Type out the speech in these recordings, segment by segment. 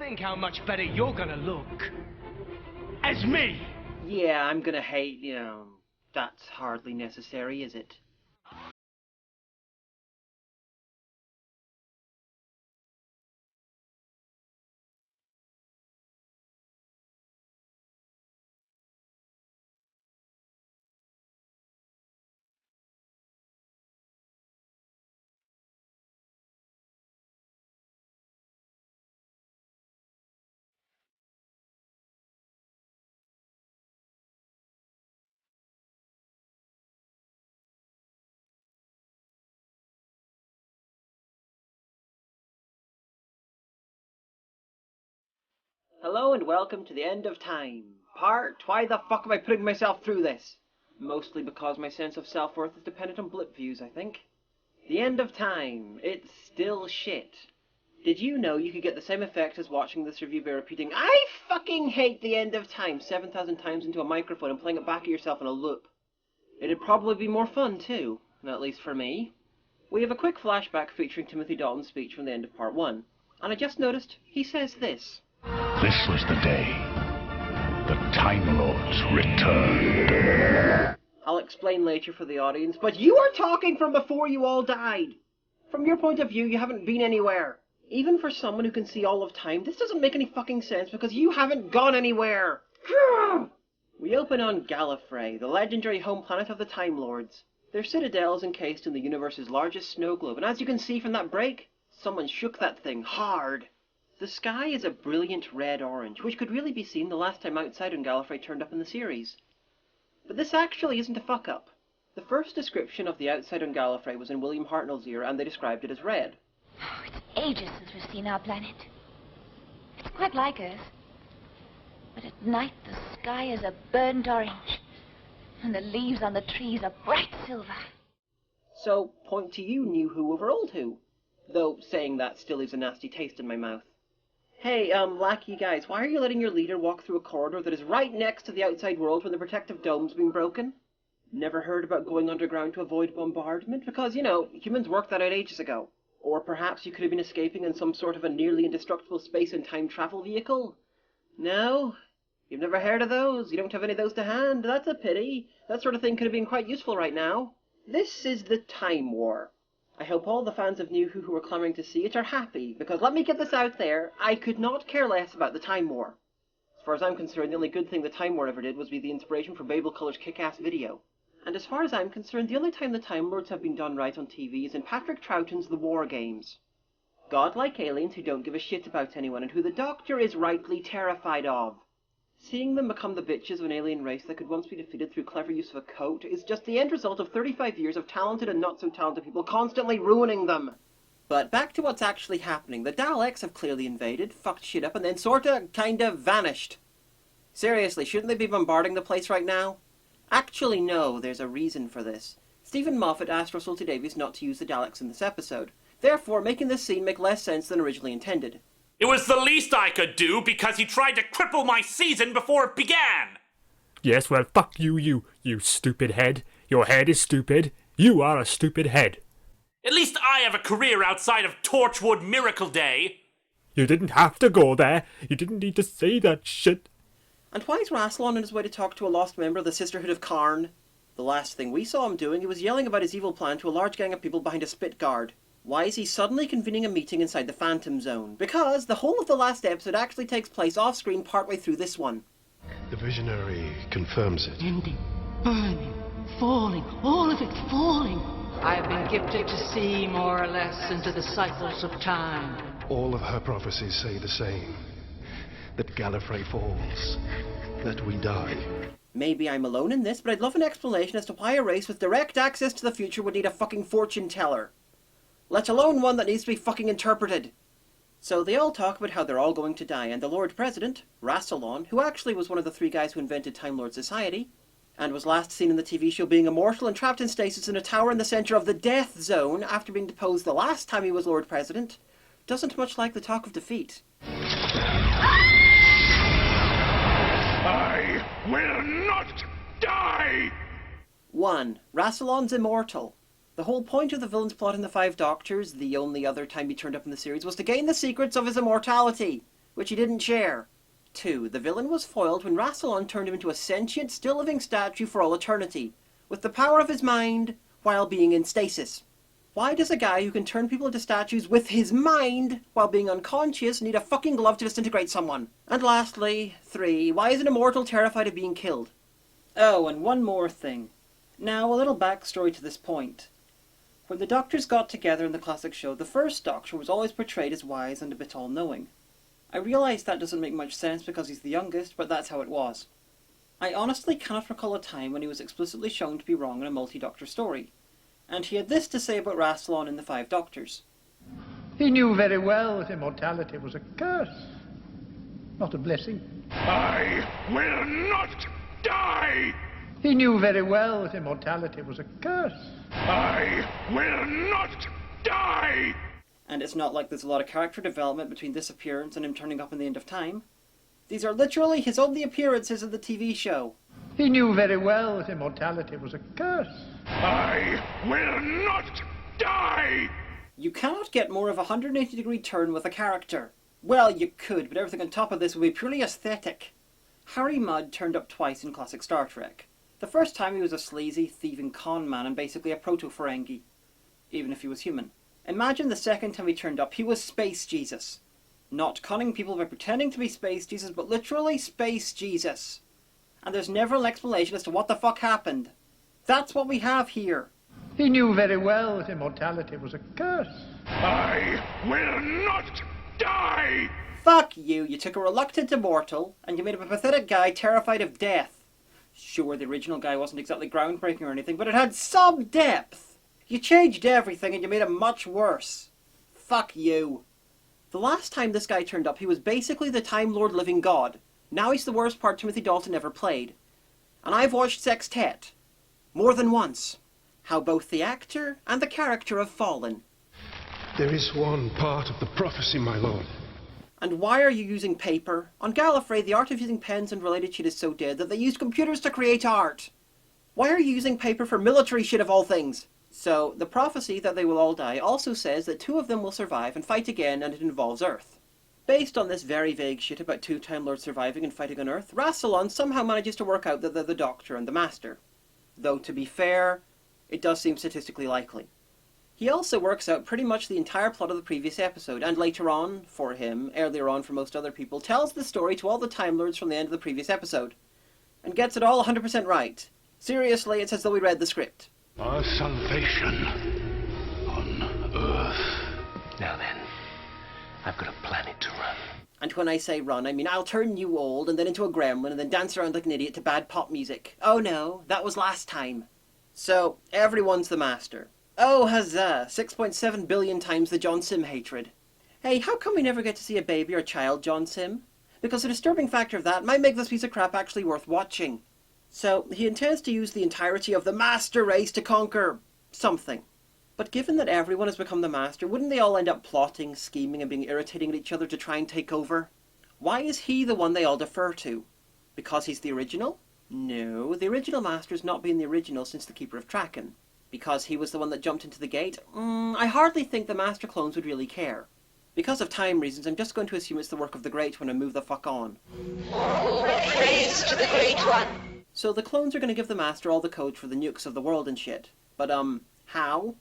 Think how much better you're gonna look. As me! Yeah, I'm gonna hate, that's hardly necessary, is it? Hello and welcome to the end of time. Part, why the fuck am I putting myself through this? Mostly because my sense of self-worth is dependent on blip views, I think. The end of time. It's still shit. Did you know you could get the same effect as watching this review by repeating, I fucking hate the end of time 7,000 times into a microphone and playing it back at yourself in a loop? It'd probably be more fun too, at least for me. We have a quick flashback featuring Timothy Dalton's speech from the end of part 1, and I just noticed he says this. This was the day the Time Lords returned. I'll explain later for the audience, but you are talking from before you all died. From your point of view, you haven't been anywhere. Even for someone who can see all of time, this doesn't make any fucking sense because you haven't gone anywhere. We open on Gallifrey, the legendary home planet of the Time Lords. Their citadel is encased in the universe's largest snow globe, and as you can see from that break, someone shook that thing hard. The sky is a brilliant red-orange, which could really be seen the last time Outside on Gallifrey turned up in the series. But this actually isn't a fuck-up. The first description of the Outside on Gallifrey was in William Hartnell's era, and they described it as red. Oh, it's ages since we've seen our planet. It's quite like Earth. But at night the sky is a burnt orange, and the leaves on the trees are bright silver. So, point to you, new Who over old Who. Though saying that still leaves a nasty taste in my mouth. Hey, lackey guys, why are you letting your leader walk through a corridor that is right next to the outside world when the protective dome's been broken? Never heard about going underground to avoid bombardment? Because, humans worked that out ages ago. Or perhaps you could have been escaping in some sort of a nearly indestructible space and time travel vehicle? No? You've never heard of those? You don't have any of those to hand? That's a pity. That sort of thing could have been quite useful right now. This is the Time War. I hope all the fans of New Who are clamouring to see it are happy, because let me get this out there, I could not care less about the Time War. As far as I'm concerned, the only good thing the Time War ever did was be the inspiration for Babel Color's kick-ass video. And as far as I'm concerned, the only time the Time Lords have been done right on TV is in Patrick Troughton's The War Games. Godlike aliens who don't give a shit about anyone and who the Doctor is rightly terrified of. Seeing them become the bitches of an alien race that could once be defeated through clever use of a code is just the end result of 35 years of talented and not so talented people constantly ruining them. But back to what's actually happening. The Daleks have clearly invaded, fucked shit up, and then kinda vanished. Seriously, shouldn't they be bombarding the place right now? Actually, no, there's a reason for this. Stephen Moffat asked Russell T Davies not to use the Daleks in this episode, therefore making this scene make less sense than originally intended. It was the least I could do because he tried to cripple my season before it began! Yes, well, fuck you, you stupid head. Your head is stupid. You are a stupid head. At least I have a career outside of Torchwood Miracle Day. You didn't have to go there. You didn't need to say that shit. And why is Rassilon on his way to talk to a lost member of the Sisterhood of Karn? The last thing we saw him doing, he was yelling about his evil plan to a large gang of people behind a spit guard. Why is he suddenly convening a meeting inside the Phantom Zone? Because the whole of the last episode actually takes place off-screen partway through this one. The visionary confirms it. Ending, burning, falling, all of it falling. I have been gifted to see more or less into the cycles of time. All of her prophecies say the same. That Gallifrey falls. That we die. Maybe I'm alone in this, but I'd love an explanation as to why a race with direct access to the future would need a fucking fortune teller. Let alone one that needs to be fucking interpreted. So they all talk about how they're all going to die, and the Lord President, Rassilon, who actually was one of the 3 guys who invented Time Lord Society, and was last seen in the TV show being immortal and trapped in stasis in a tower in the centre of the Death Zone after being deposed the last time he was Lord President, doesn't much like the talk of defeat. I will not die! 1. Rassilon's immortal. The whole point of the villain's plot in The Five Doctors, the only other time he turned up in the series, was to gain the secrets of his immortality. which he didn't share. 2. The villain was foiled when Rassilon turned him into a sentient, still-living statue for all eternity, with the power of his mind while being in stasis. Why does a guy who can turn people into statues with his mind while being unconscious need a fucking glove to disintegrate someone? And lastly, 3. Why is an immortal terrified of being killed? Oh, and one more thing. Now, a little backstory to this point. When the Doctors got together in the classic show, the first Doctor was always portrayed as wise and a bit all-knowing. I realise that doesn't make much sense because he's the youngest, but that's how it was. I honestly cannot recall a time when he was explicitly shown to be wrong in a multi-Doctor story. And he had this to say about Rassilon in The Five Doctors. He knew very well that immortality was a curse, not a blessing. I will not die! He knew very well that immortality was a curse. I will not die! And it's not like there's a lot of character development between this appearance and him turning up in the end of time. These are literally his only appearances in the TV show. He knew very well that immortality was a curse. I will not die! You cannot get more of a 180-degree turn with a character. Well, you could, but everything on top of this would be purely aesthetic. Harry Mudd turned up twice in classic Star Trek. The first time he was a sleazy, thieving con man and basically a proto-Ferengi, even if he was human. Imagine the second time he turned up, he was Space Jesus. Not conning people by pretending to be Space Jesus, but literally Space Jesus. And there's never an explanation as to what the fuck happened. That's what we have here. He knew very well that immortality was a curse. I will not die! Fuck you, you took a reluctant immortal, and you made him a pathetic guy terrified of death. Sure, the original guy wasn't exactly groundbreaking or anything, but it had some depth. You changed everything and you made him much worse. Fuck you. The last time this guy turned up, he was basically the Time Lord living god. Now he's the worst part Timothy Dalton ever played. And I've watched Sextet. More than once. How both the actor and the character have fallen. There is one part of the prophecy, my lord. And why are you using paper? On Gallifrey, the art of using pens and related shit is so dead that they used computers to create art. Why are you using paper for military shit of all things? So, the prophecy that they will all die also says that 2 of them will survive and fight again, and it involves Earth. Based on this very vague shit about 2 Time Lords surviving and fighting on Earth, Rassilon somehow manages to work out that they're the Doctor and the Master. Though, to be fair, it does seem statistically likely. He also works out pretty much the entire plot of the previous episode, and later on, for him, earlier on for most other people, tells the story to all the Time Lords from the end of the previous episode. And gets it all 100% right. Seriously, it's as though we read the script. Our salvation on Earth. Now then, I've got a planet to run. And when I say run, I mean I'll turn you old and then into a gremlin and then dance around like an idiot to bad pop music. Oh no, that was last time. So, everyone's the Master. Oh, huzzah! 6.7 billion times the John Sim hatred. Hey, how come we never get to see a baby or child John Sim? Because the disturbing factor of that might make this piece of crap actually worth watching. So, he intends to use the entirety of the Master Race to conquer something. But given that everyone has become the Master, wouldn't they all end up plotting, scheming, and being irritating at each other to try and take over? Why is he the one they all defer to? Because he's the original? No, the original Master's not been the original since the Keeper of Traken. Because he was the one that jumped into the gate? I hardly think the Master clones would really care. Because of time reasons, I'm just going to assume it's the work of the Great One and move the fuck on. Praise to the Great One. So the clones are going to give the Master all the codes for the nukes of the world and shit. But, how?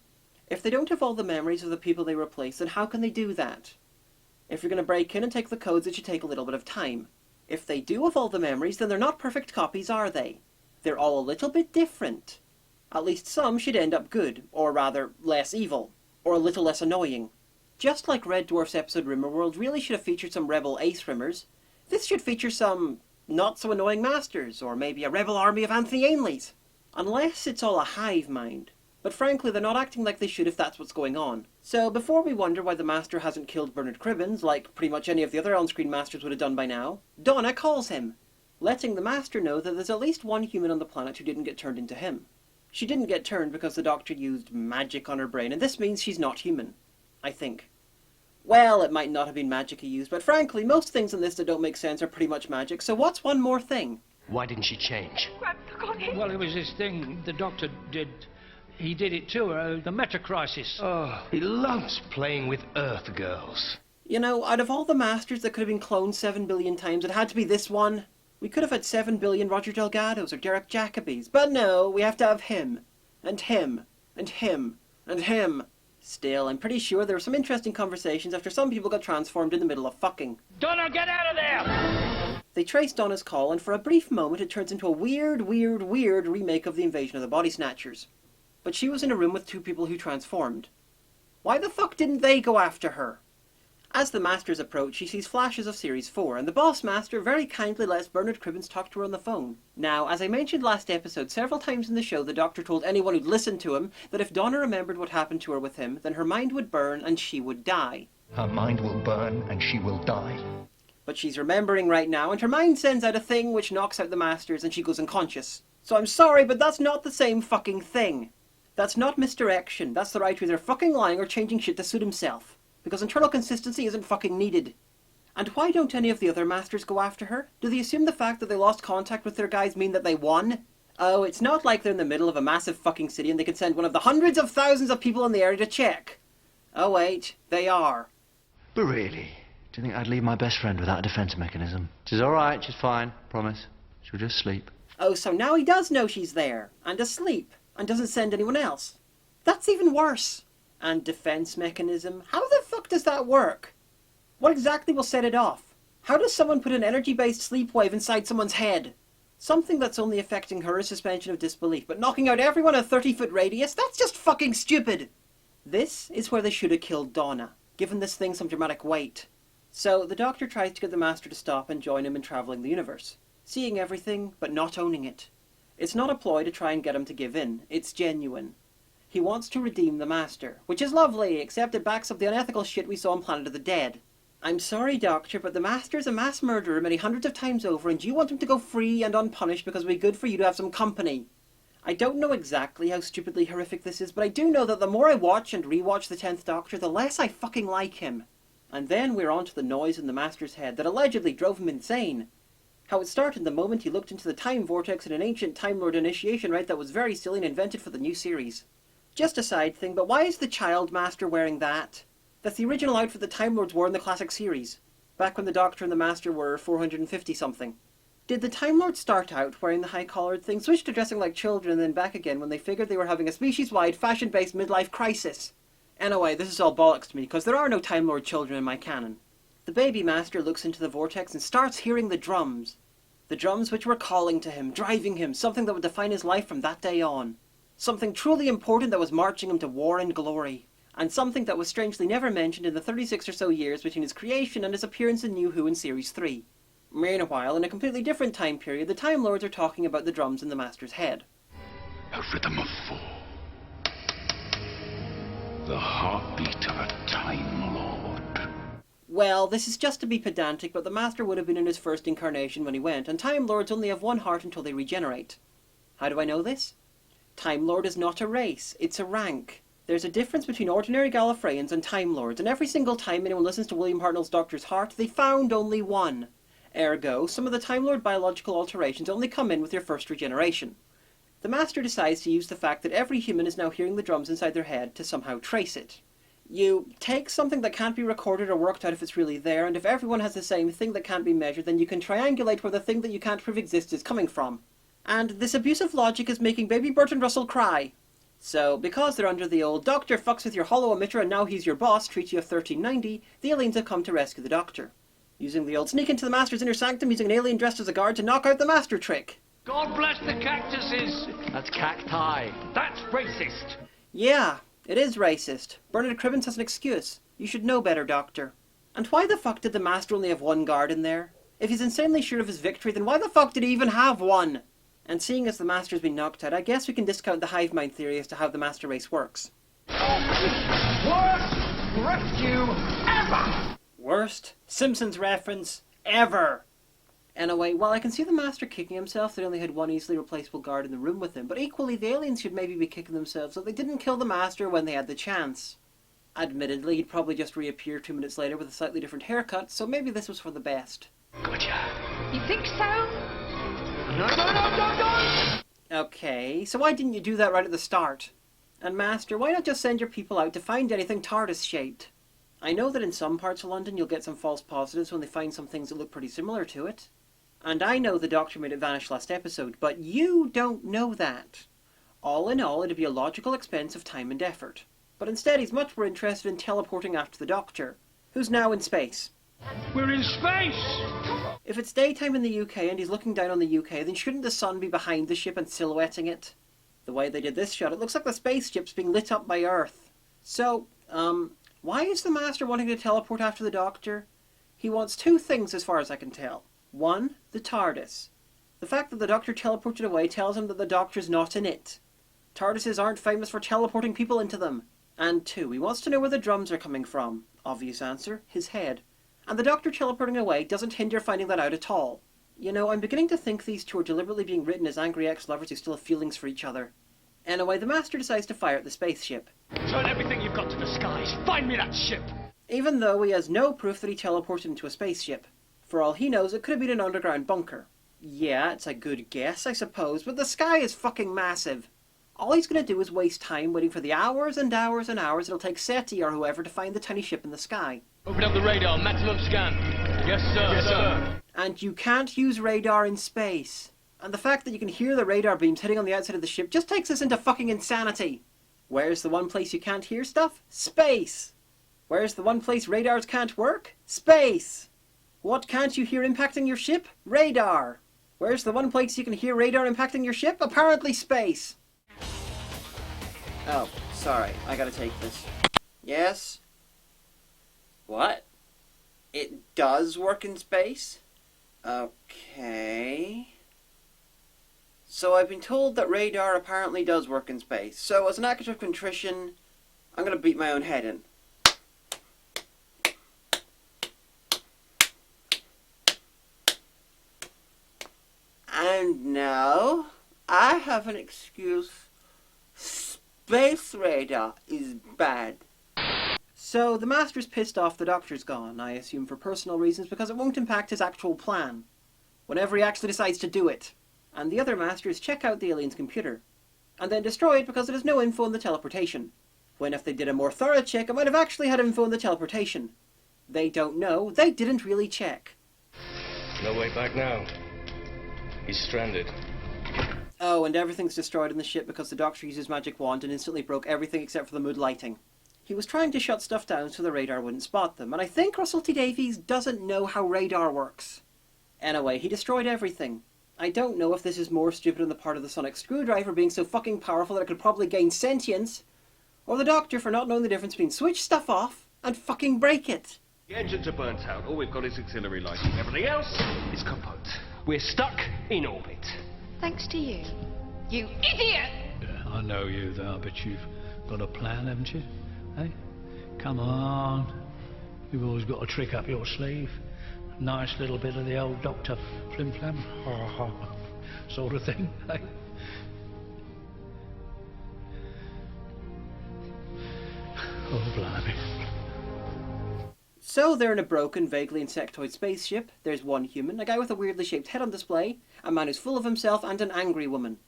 If they don't have all the memories of the people they replace, then how can they do that? If you're going to break in and take the codes, it should take a little bit of time. If they do have all the memories, then they're not perfect copies, are they? They're all a little bit different. At least some should end up good, or rather, less evil, or a little less annoying. Just like Red Dwarf's episode Rimmerworld really should have featured some rebel ace rimmers, this should feature some not-so-annoying masters, or maybe a rebel army of Anthony Ainleys. Unless it's all a hive mind. But frankly, they're not acting like they should if that's what's going on. So before we wonder why the Master hasn't killed Bernard Cribbins, like pretty much any of the other on-screen Masters would have done by now, Donna calls him, letting the Master know that there's at least one human on the planet who didn't get turned into him. She didn't get turned because the Doctor used magic on her brain, and this means she's not human. I think. Well, it might not have been magic he used, but frankly, most things in this that don't make sense are pretty much magic, so what's one more thing? Why didn't she change? Well, it was this thing the Doctor did. He did it to her, the meta-crisis. Oh, he loves playing with Earth girls. You know, out of all the Masters that could have been cloned 7 billion times, it had to be this one. We could have had 7 billion Roger Delgados or Derek Jacobys, but no, we have to have him. And him. And him. And him. Still, I'm pretty sure there were some interesting conversations after some people got transformed in the middle of fucking. Donna, get out of there! They trace Donna's call, and for a brief moment it turns into a weird remake of the Invasion of the Body Snatchers. But she was in a room with 2 people who transformed. Why the fuck didn't they go after her? As the Masters approach, she sees flashes of Series 4, and the Boss Master very kindly lets Bernard Cribbins talk to her on the phone. Now, as I mentioned last episode, several times in the show the Doctor told anyone who'd listened to him that if Donna remembered what happened to her with him, then her mind would burn and she would die. Her mind will burn and she will die. But she's remembering right now, and her mind sends out a thing which knocks out the Masters and she goes unconscious. So I'm sorry, but that's not the same fucking thing. That's not misdirection. That's the writer either fucking lying or changing shit to suit himself. Because internal consistency isn't fucking needed. And why don't any of the other Masters go after her? Do they assume the fact that they lost contact with their guys mean that they won? Oh, it's not like they're in the middle of a massive fucking city and they can send one of the hundreds of thousands of people in the area to check. Oh wait, they are. But really, do you think I'd leave my best friend without a defense mechanism? She's alright, she's fine, promise. She'll just sleep. Oh, so now he does know she's there, and asleep, and doesn't send anyone else. That's even worse. And defense mechanism? How the fuck does that work? What exactly will set it off? How does someone put an energy-based sleep wave inside someone's head? Something that's only affecting her is suspension of disbelief, but knocking out everyone a 30-foot radius? That's just fucking stupid! This is where they should have killed Donna, given this thing some dramatic weight. So the Doctor tries to get the Master to stop and join him in travelling the universe, seeing everything, but not owning it. It's not a ploy to try and get him to give in, it's genuine. He wants to redeem the Master, which is lovely, except it backs up the unethical shit we saw on Planet of the Dead. I'm sorry, Doctor, but the Master's a mass murderer many hundreds of times over, and you want him to go free and unpunished because it'd be good for you to have some company. I don't know exactly how stupidly horrific this is, but I do know that the more I watch and rewatch the 10th Doctor, the less I fucking like him. And then we're on to the noise in the Master's head that allegedly drove him insane. How it started the moment he looked into the time vortex in an ancient Time Lord initiation rite that was very silly and invented for the new series. Just a side thing, but why is the Child Master wearing that? That's the original outfit the Time Lords wore in the classic series, back when the Doctor and the Master were 450-something. Did the Time Lords start out wearing the high-collared thing, switch to dressing like children, and then back again when they figured they were having a species-wide, fashion-based midlife crisis? Anyway, this is all bollocks to me, because there are no Time Lord children in my canon. The baby Master looks into the vortex and starts hearing the drums. The drums which were calling to him, driving him, something that would define his life from that day on. Something truly important that was marching him to war and glory. And something that was strangely never mentioned in the 36 or so years between his creation and his appearance in New Who in Series 3. Meanwhile, in a completely different time period, the Time Lords are talking about the drums in the Master's head. A rhythm of 4. The heartbeat of a Time Lord. Well, this is just to be pedantic, but the Master would have been in his first incarnation when he went, and Time Lords only have one heart until they regenerate. How do I know this? Time Lord is not a race, it's a rank. There's a difference between ordinary Gallifreyans and Time Lords, and every single time anyone listens to William Hartnell's Doctor's Heart, they found only one. Ergo, some of the Time Lord biological alterations only come in with your first regeneration. The Master decides to use the fact that every human is now hearing the drums inside their head to somehow trace it. You take something that can't be recorded or worked out if it's really there, and if everyone has the same thing that can't be measured, then you can triangulate where the thing that you can't prove exists is coming from. And this abusive logic is making baby Bertrand Russell cry. So, because they're under the old Doctor fucks with your hollow emitter and now he's your boss, Treaty of 1390, the aliens have come to rescue the Doctor. Using the old sneak into the Master's inner sanctum, using an alien dressed as a guard to knock out the Master trick. God bless the cactuses! That's cacti. That's racist! Yeah, it is racist. Bernard Cribbins has an excuse. You should know better, Doctor. And why the fuck did the Master only have one guard in there? If he's insanely sure of his victory, then why the fuck did he even have one? And seeing as the Master's been knocked out, I guess we can discount the hive mind theory as to how the Master race works. Worst rescue ever! Worst Simpsons reference ever! Anyway, while I can see the Master kicking himself, they only had one easily replaceable guard in the room with him, but equally the aliens should maybe be kicking themselves that they didn't kill the Master when they had the chance. Admittedly, he'd probably just reappear 2 minutes later with a slightly different haircut, so maybe this was for the best. Gotcha. You think so? Okay, so why didn't you do that right at the start? And Master, why not just send your people out to find anything TARDIS-shaped? I know that in some parts of London you'll get some false positives when they find some things that look pretty similar to it. And I know the Doctor made it vanish last episode, but you don't know that. All in all, it'd be a logical expense of time and effort. But instead he's much more interested in teleporting after the Doctor, who's now in space. We're in space! If it's daytime in the UK and he's looking down on the UK, then shouldn't the sun be behind the ship and silhouetting it? The way they did this shot, it looks like the spaceship's being lit up by Earth. So, why is the Master wanting to teleport after the Doctor? He wants two things as far as I can tell. One, the TARDIS. The fact that the Doctor teleported away tells him that the Doctor's not in it. TARDISes aren't famous for teleporting people into them. And two, he wants to know where the drums are coming from. Obvious answer, his head. And the Doctor teleporting away doesn't hinder finding that out at all. You know, I'm beginning to think these two are deliberately being written as angry ex-lovers who still have feelings for each other. Anyway, the Master decides to fire at the spaceship. Turn everything you've got to the skies. Find me that ship. Even though he has no proof that he teleported into a spaceship. For all he knows, it could have been an underground bunker. Yeah, it's a good guess, I suppose, but the sky is fucking massive. All he's going to do is waste time waiting for the hours and hours and hours it'll take SETI or whoever to find the tiny ship in the sky. Open up the radar, maximum scan. Yes, sir. Yes, sir. And you can't use radar in space. And the fact that you can hear the radar beams hitting on the outside of the ship just takes us into fucking insanity. Where's the one place you can't hear stuff? Space! Where's the one place radars can't work? Space! What can't you hear impacting your ship? Radar! Where's the one place you can hear radar impacting your ship? Apparently space! Oh, sorry, I gotta take this. Yes? What? It does work in space? Okay. So I've been told that radar apparently does work in space. So as an act of contrition, I'm gonna beat my own head in. And now, I have an excuse. Space radar is bad. So, the Master's pissed off the Doctor's gone, I assume for personal reasons, because it won't impact his actual plan. Whenever he actually decides to do it. And the other Masters check out the alien's computer. And then destroy it because it has no info on the teleportation. When if they did a more thorough check, it might have actually had info on the teleportation. They don't know, they didn't really check. No way back now. He's stranded. Oh, and everything's destroyed in the ship because the Doctor used his magic wand and instantly broke everything except for the mood lighting. He was trying to shut stuff down so the radar wouldn't spot them, and I think Russell T Davies doesn't know how radar works. Anyway, he destroyed everything. I don't know if this is more stupid on the part of the sonic screwdriver being so fucking powerful that it could probably gain sentience, or the Doctor for not knowing the difference between switch stuff off and fucking break it. The engines are burnt out. All we've got is auxiliary lighting. Everything else is kaput. We're stuck in orbit. Thanks to you. You idiot! Yeah, I know you there, but you've got a plan, haven't you? Hey? Come on. You've always got a trick up your sleeve. Nice little bit of the old Doctor flim-flam sort of thing, hey? Oh, blimey. So they're in a broken, vaguely insectoid spaceship. There's one human, a guy with a weirdly shaped head on display, a man who's full of himself, and an angry woman.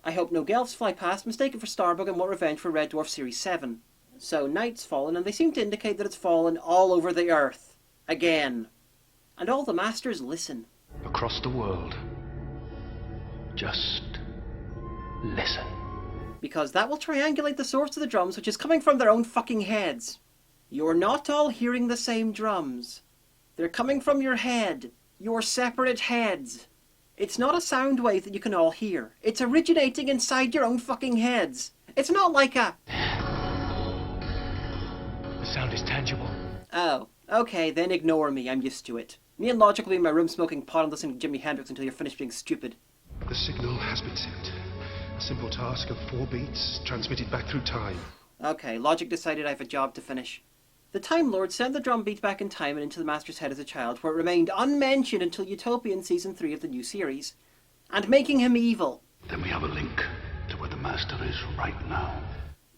I hope no Gelfs fly past, mistaken for Starbug and want revenge for Red Dwarf Series 7. So night's fallen, and they seem to indicate that it's fallen all over the Earth. Again. And all the Masters listen. Across the world. Just listen. Because that will triangulate the source of the drums, which is coming from their own fucking heads. You're not all hearing the same drums. They're coming from your head. Your separate heads. It's not a sound wave that you can all hear. It's originating inside your own fucking heads. It's not like a... The sound is tangible. Oh, okay, then ignore me. I'm used to it. Me and Logic will be in my room smoking pot and listening to Jimi Hendrix until you're finished being stupid. The signal has been sent. A simple task of 4 beats transmitted back through time. Okay, Logic decided I have a job to finish. The Time Lord sent the drum beat back in time and into the Master's head as a child, where it remained unmentioned until Utopia in Season 3 of the new series, and making him evil. Then we have a link to where the Master is right now.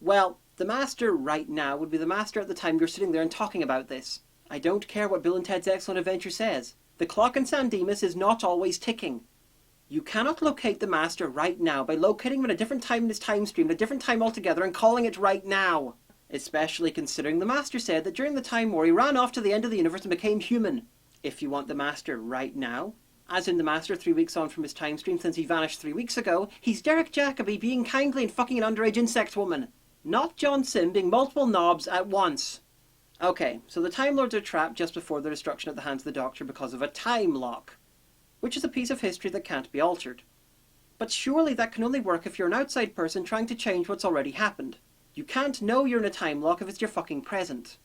Well, the Master right now would be the Master at the time you're sitting there and talking about this. I don't care what Bill and Ted's Excellent Adventure says. The clock in San Dimas is not always ticking. You cannot locate the Master right now by locating him at a different time in his time stream, at a different time altogether, and calling it right now. Especially considering the Master said that during the Time War he ran off to the end of the universe and became human. If you want the Master right now, as in the Master 3 weeks on from his time stream since he vanished 3 weeks ago, he's Derek Jacobi being kindly and fucking an underage insect woman. Not John Sim being multiple knobs at once. Okay, so the Time Lords are trapped just before their destruction at the hands of the Doctor because of a time lock, which is a piece of history that can't be altered. But surely that can only work if you're an outside person trying to change what's already happened. You can't know you're in a time lock if it's your fucking present.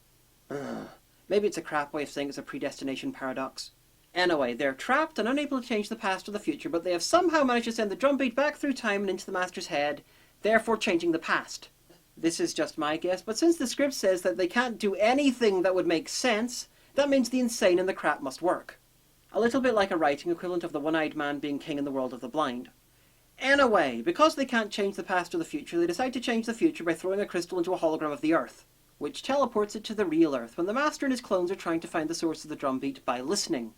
Maybe it's a crap way of saying it's a predestination paradox. Anyway, they're trapped and unable to change the past or the future, but they have somehow managed to send the drumbeat back through time and into the Master's head, therefore changing the past. This is just my guess, but since the script says that they can't do anything that would make sense, that means the insane and the crap must work. A little bit like a writing equivalent of the one-eyed man being king in the world of the blind. Anyway, because they can't change the past or the future, they decide to change the future by throwing a crystal into a hologram of the Earth, which teleports it to the real Earth when the Master and his clones are trying to find the source of the drumbeat by listening.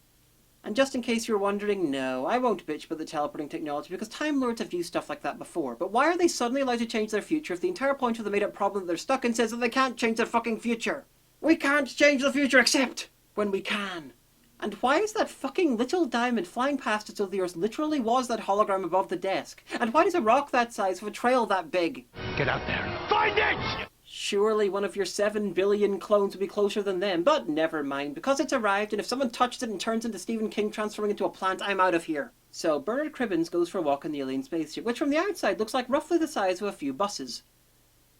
And just in case you're wondering, no, I won't bitch about the teleporting technology because Time Lords have used stuff like that before. But why are they suddenly allowed to change their future if the entire point of the made-up problem that they're stuck in says that they can't change their fucking future? We can't change the future except when we can. And why is that fucking little diamond flying past as though the Earth literally was that hologram above the desk? And why does a rock that size have a trail that big? Get out there and find it! Surely one of your 7 billion clones would be closer than them, but never mind, because it's arrived, and if someone touches it and turns into Stephen King transforming into a plant, I'm out of here. So Bernard Cribbins goes for a walk in the alien spaceship, which from the outside looks like roughly the size of a few buses.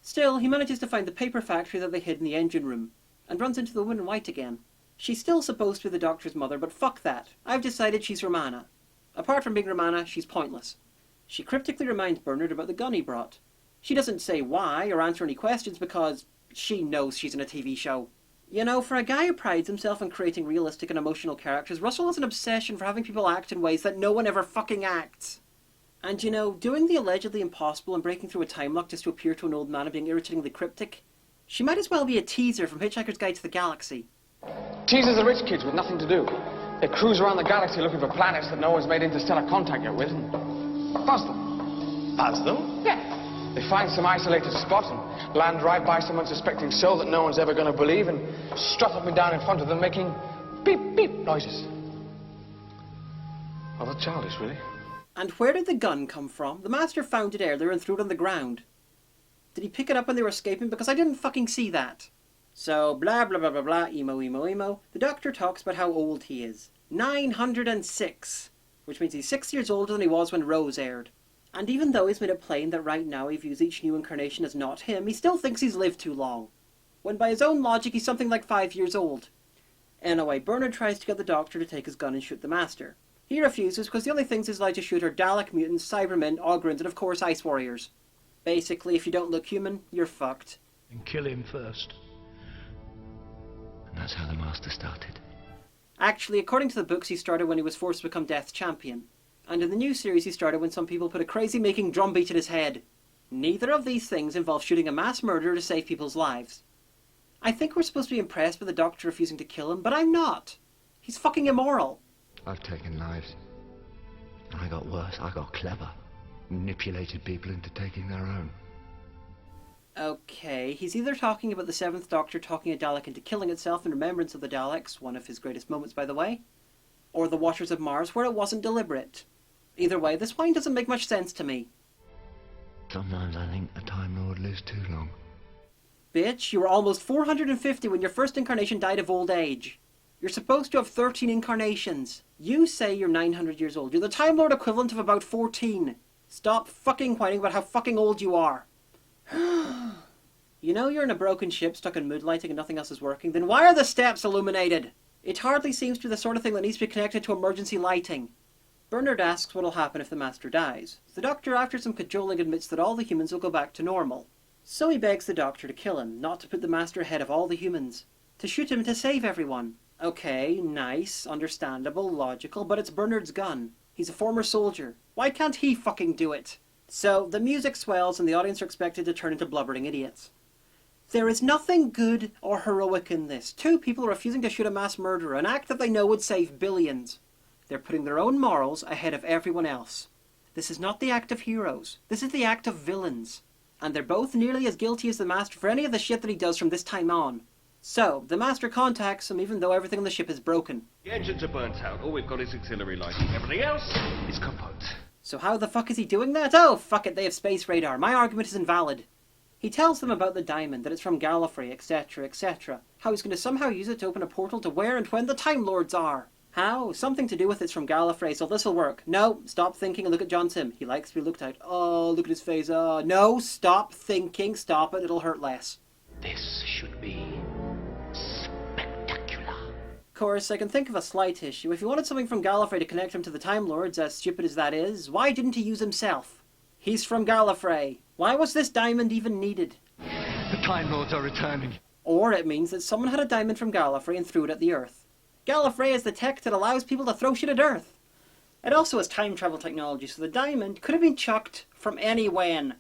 Still, he manages to find the paper factory that they hid in the engine room, and runs into the woman in white again. She's still supposed to be the Doctor's mother, but fuck that. I've decided she's Romana. Apart from being Romana, she's pointless. She cryptically reminds Bernard about the gun he brought. She doesn't say why or answer any questions because she knows she's in a TV show. You know, for a guy who prides himself on creating realistic and emotional characters, Russell has an obsession for having people act in ways that no one ever fucking acts. And you know, doing the allegedly impossible and breaking through a time lock just to appear to an old man and being irritatingly cryptic, she might as well be a teaser from Hitchhiker's Guide to the Galaxy. Teasers are rich kids with nothing to do. They cruise around the galaxy looking for planets that no one's made interstellar contact yet with and buzz them. Buzz them? Yeah. They find some isolated spot and land right by some unsuspecting soul that no one's ever going to believe and strut up and down in front of them making beep, beep noises. Rather childish, really. And where did the gun come from? The Master found it earlier and threw it on the ground. Did he pick it up when they were escaping? Because I didn't fucking see that. So, blah blah blah blah blah, emo emo emo. The Doctor talks about how old he is. 906. Which means he's 6 years older than he was when Rose aired. And even though he's made it plain that right now he views each new incarnation as not him, he still thinks he's lived too long. When by his own logic he's something like 5 years old. Anyway, Bernard tries to get the Doctor to take his gun and shoot the Master. He refuses because the only things he's allowed to shoot are Dalek mutants, Cybermen, Ogrins, and of course Ice Warriors. Basically, if you don't look human, you're fucked. And kill him first. And that's how the Master started. Actually, according to the books, he started when he was forced to become Death's champion. And in the new series, he started when some people put a crazy-making drumbeat in his head. Neither of these things involve shooting a mass murderer to save people's lives. I think we're supposed to be impressed with the Doctor refusing to kill him, but I'm not. He's fucking immoral. I've taken lives. And I got worse. I got clever. Manipulated people into taking their own. Okay, he's either talking about the 7th Doctor talking a Dalek into killing itself in remembrance of the Daleks, one of his greatest moments by the way, or the Watchers of Mars where it wasn't deliberate. Either way, this line doesn't make much sense to me. Sometimes I think a Time Lord lives too long. Bitch, you were almost 450 when your first incarnation died of old age. You're supposed to have 13 incarnations. You say you're 900 years old. You're the Time Lord equivalent of about 14. Stop fucking whining about how fucking old you are. You know you're in a broken ship stuck in mood lighting and nothing else is working? Then why are the steps illuminated? It hardly seems to be the sort of thing that needs to be connected to emergency lighting. Bernard asks what will happen if the Master dies. The Doctor, after some cajoling, admits that all the humans will go back to normal. So he begs the Doctor to kill him, not to put the Master ahead of all the humans. To shoot him to save everyone. Okay, nice, understandable, logical, but it's Bernard's gun. He's a former soldier. Why can't he fucking do it? So, the music swells and the audience are expected to turn into blubbering idiots. There is nothing good or heroic in this. Two people are refusing to shoot a mass murderer, an act that they know would save billions. They're putting their own morals ahead of everyone else. This is not the act of heroes. This is the act of villains. and they're both nearly as guilty as the Master for any of the shit that he does from this time on. So, the Master contacts him even though everything on the ship is broken. The engines are burnt out. All we've got is auxiliary lighting. Everything else is kaput. So how the fuck is he doing that? Oh, fuck it, they have space radar. My argument is invalid. He tells them about the diamond, that it's from Gallifrey, etc., etc. How he's going to somehow use it to open a portal to where and when the Time Lords are. How? Something to do with it's from Gallifrey, so this'll work. No, stop thinking and look at John Sim. He likes to be looked at. Oh, look at his face. No, stop thinking. Stop it. It'll hurt less. This should be spectacular. Of course, I can think of a slight issue. If he wanted something from Gallifrey to connect him to the Time Lords, as stupid as that is, why didn't he use himself? He's from Gallifrey. Why was this diamond even needed? The Time Lords are returning. Or it means that someone had a diamond from Gallifrey and threw it at the Earth. Gallifrey is the tech that allows people to throw shit at Earth. It also has time travel technology, so the diamond could have been chucked from anywhen.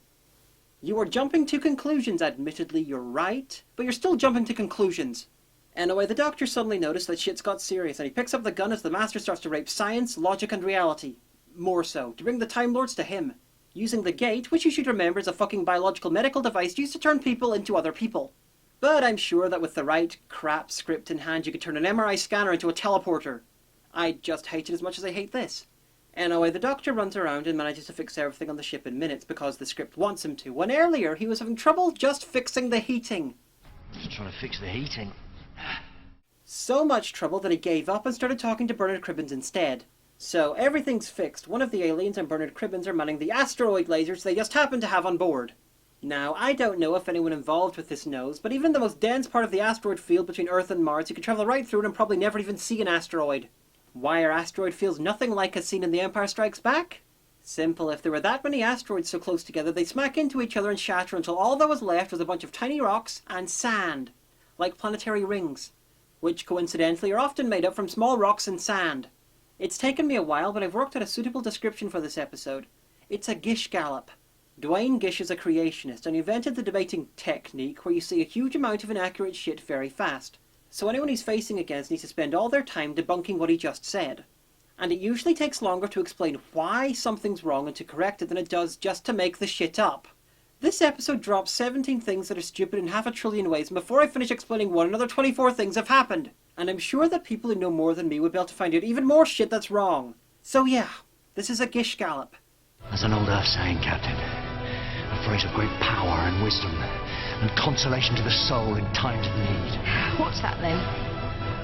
You are jumping to conclusions. Admittedly, you're right, but you're still jumping to conclusions. Anyway, the Doctor suddenly noticed that shit's got serious, and he picks up the gun as the Master starts to rape science, logic, and reality. More so, to bring the Time Lords to him. Using the gate, which you should remember is a fucking biological medical device used to turn people into other people. But I'm sure that with the right crap script in hand, you could turn an MRI scanner into a teleporter. I just hate it as much as I hate this. Anyway, the Doctor runs around and manages to fix everything on the ship in minutes because the script wants him to, when earlier he was having trouble just fixing the heating. Just trying to fix the heating. So much trouble that he gave up and started talking to Bernard Cribbins instead. So everything's fixed. One of the aliens and Bernard Cribbins are manning the asteroid lasers they just happen to have on board. Now, I don't know if anyone involved with this knows, but even in the most dense part of the asteroid field between Earth and Mars, you could travel right through it and probably never even see an asteroid. Why are asteroid fields nothing like as seen in The Empire Strikes Back? Simple. If there were that many asteroids so close together, they'd smack into each other and shatter until all that was left was a bunch of tiny rocks and sand, like planetary rings, which coincidentally are often made up from small rocks and sand. It's taken me a while, but I've worked out a suitable description for this episode. It's a Gish Gallop. Dwayne Gish is a creationist, and he invented the debating technique where you say a huge amount of inaccurate shit very fast. So anyone he's facing against needs to spend all their time debunking what he just said. And it usually takes longer to explain why something's wrong and to correct it than it does just to make the shit up. This episode drops 17 things that are stupid in 500 billion ways, and before I finish explaining one, another 24 things have happened. And I'm sure that people who know more than me would be able to find out even more shit that's wrong. So yeah, this is a Gish Gallop. There's an old Earth saying, Captain. A phrase of great power and wisdom, and consolation to the soul in times of need. What's that then?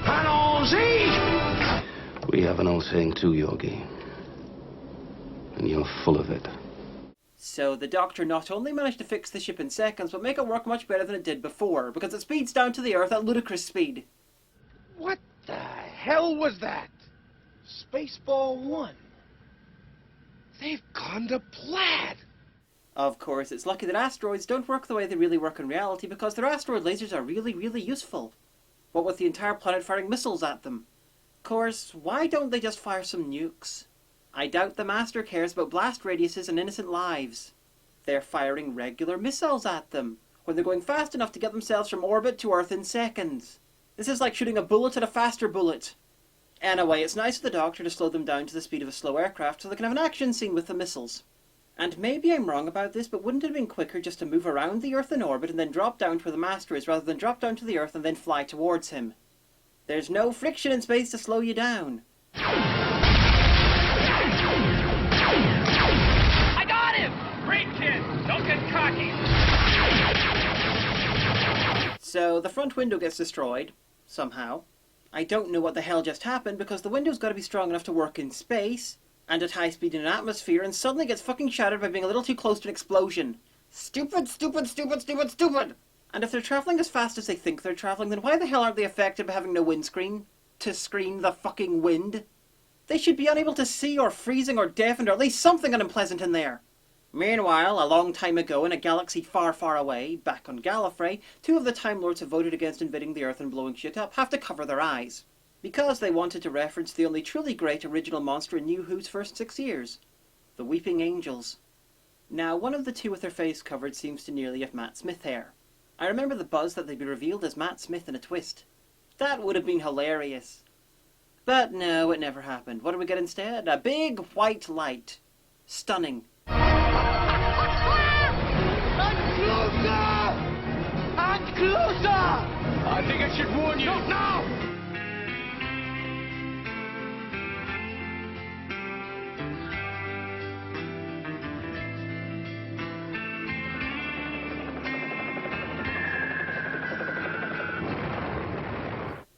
Allons-y! We have an old saying too, Yogi. And you're full of it. So the Doctor not only managed to fix the ship in seconds, but make it work much better than it did before, because it speeds down to the Earth at ludicrous speed. What the hell was that? Spaceball 1. They've gone to plaid. Of course, it's lucky that asteroids don't work the way they really work in reality, because their asteroid lasers are really, really useful. What with the entire planet firing missiles at them. Of course, why don't they just fire some nukes? I doubt the Master cares about blast radiuses and innocent lives. They're firing regular missiles at them, when they're going fast enough to get themselves from orbit to Earth in seconds. This is like shooting a bullet at a faster bullet. Anyway, it's nice of the Doctor to slow them down to the speed of a slow aircraft so they can have an action scene with the missiles. And maybe I'm wrong about this, but wouldn't it have been quicker just to move around the Earth in orbit and then drop down to where the Master is, rather than drop down to the Earth and then fly towards him? There's no friction in space to slow you down. I got him! Great kid! Don't get cocky! So the front window gets destroyed, somehow. I don't know what the hell just happened, because the window's got to be strong enough to work in space, and at high speed in an atmosphere, and suddenly gets fucking shattered by being a little too close to an explosion. Stupid, stupid, stupid, stupid, stupid! And if they're travelling as fast as they think they're travelling, then why the hell aren't they affected by having no windscreen? To screen the fucking wind? They should be unable to see, or freezing, or deafened, or at least something unpleasant in there. Meanwhile, a long time ago, in a galaxy far, far away, back on Gallifrey, 2 of the Time Lords who voted against invading the Earth and blowing shit up have to cover their eyes. Because they wanted to reference the only truly great original monster in New Who's first 6 years. The Weeping Angels. Now, one of the 2 with their face covered seems to nearly have Matt Smith hair. I remember the buzz that they'd be revealed as Matt Smith in a twist. That would have been hilarious. But no, it never happened. What do we get instead? A big white light. Stunning. Closer! And closer! I think I should warn you. Not now!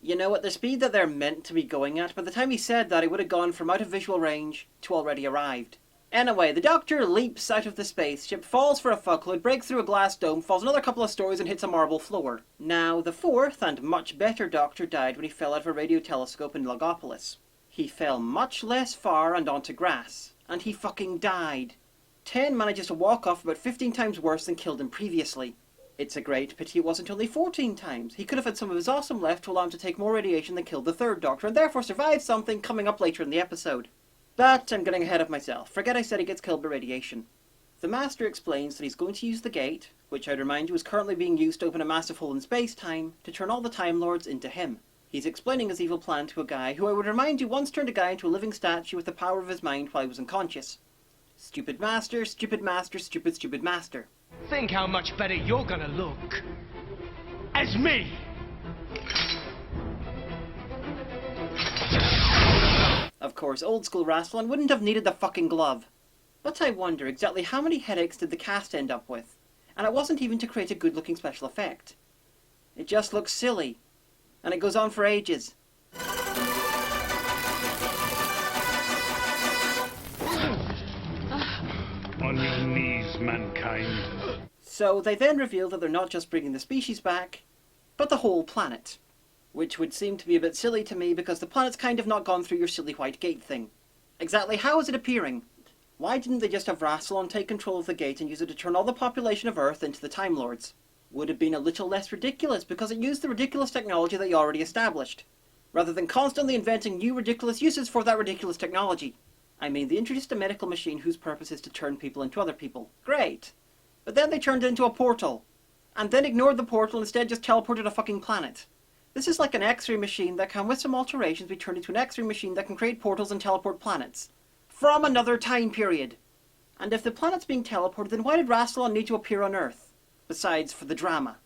You know, at the speed that they're meant to be going at, by the time he said that, he would have gone from out of visual range to already arrived. Anyway, the Doctor leaps out of the spaceship, falls for a fuckload, breaks through a glass dome, falls another couple of stories and hits a marble floor. Now, the fourth and much better Doctor died when he fell out of a radio telescope in Logopolis. He fell much less far and onto grass, and he fucking died. 10 manages to walk off about 15 times worse than killed him previously. It's a great pity it wasn't only 14 times. He could have had some of his awesome left to allow him to take more radiation than killed the third Doctor, and therefore survive something coming up later in the episode. But I'm getting ahead of myself. Forget I said he gets killed by radiation. The Master explains that he's going to use the gate, which I'd remind you is currently being used to open a massive hole in space-time, to turn all the Time Lords into him. He's explaining his evil plan to a guy who I would remind you once turned a guy into a living statue with the power of his mind while he was unconscious. Stupid Master, stupid Master, stupid, stupid Master. Think how much better you're gonna look. As me! Of course, old school Rassilon wouldn't have needed the fucking glove. But I wonder exactly how many headaches did the cast end up with? And it wasn't even to create a good looking special effect. It just looks silly. And it goes on for ages. On your knees, mankind. So they then reveal that they're not just bringing the species back, but the whole planet. Which would seem to be a bit silly to me because the planet's kind of not gone through your silly white gate thing. Exactly how is it appearing? Why didn't they just have Rassilon take control of the gate and use it to turn all the population of Earth into the Time Lords? Would have been a little less ridiculous because it used the ridiculous technology they already established, rather than constantly inventing new ridiculous uses for that ridiculous technology. I mean, they introduced a medical machine whose purpose is to turn people into other people. Great. But then they turned it into a portal. And then ignored the portal and instead just teleported a fucking planet. This is like an X-ray machine that can, with some alterations, be turned into an X-ray machine that can create portals and teleport planets. From another time period. And if the planet's being teleported, then why did Rassilon need to appear on Earth? Besides, for the drama.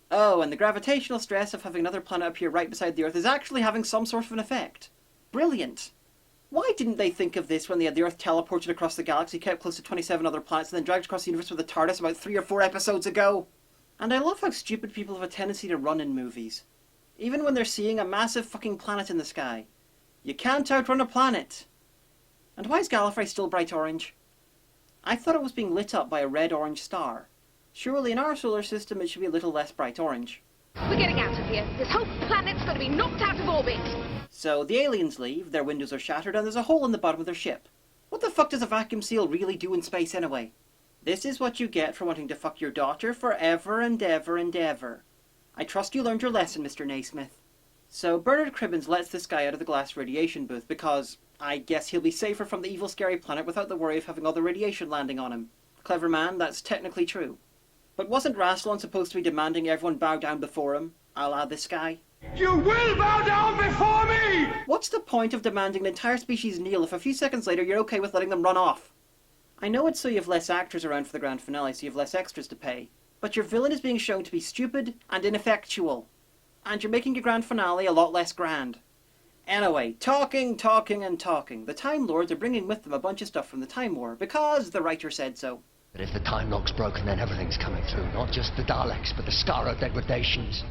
Oh, and the gravitational stress of having another planet appear right beside the Earth is actually having some sort of an effect. Brilliant. Why didn't they think of this when they had the Earth teleported across the galaxy, kept close to 27 other planets, and then dragged across the universe with a TARDIS about 3 or 4 episodes ago? And I love how stupid people have a tendency to run in movies. Even when they're seeing a massive fucking planet in the sky. You can't outrun a planet. And why is Gallifrey still bright orange? I thought it was being lit up by a red-orange star. Surely in our solar system it should be a little less bright orange. We're getting out of here. This whole planet's going to be knocked out of orbit. So the aliens leave, their windows are shattered, and there's a hole in the bottom of their ship. What the fuck does a vacuum seal really do in space anyway? This is what you get for wanting to fuck your daughter forever and ever and ever. I trust you learned your lesson, Mr. Naismith. So Bernard Cribbins lets this guy out of the glass radiation booth because I guess he'll be safer from the evil scary planet without the worry of having all the radiation landing on him. Clever man, that's technically true. But wasn't Rassilon supposed to be demanding everyone bow down before him, a la this guy? You will bow down before me! What's the point of demanding an entire species kneel if a few seconds later you're okay with letting them run off? I know it's so you have less actors around for the grand finale, so you have less extras to pay. But your villain is being shown to be stupid and ineffectual. And you're making your grand finale a lot less grand. Anyway, talking. The Time Lords are bringing with them a bunch of stuff from the Time War, because the writer said so. But if the time lock's broken, then everything's coming through. Not just the Daleks, but the Skaro degradations.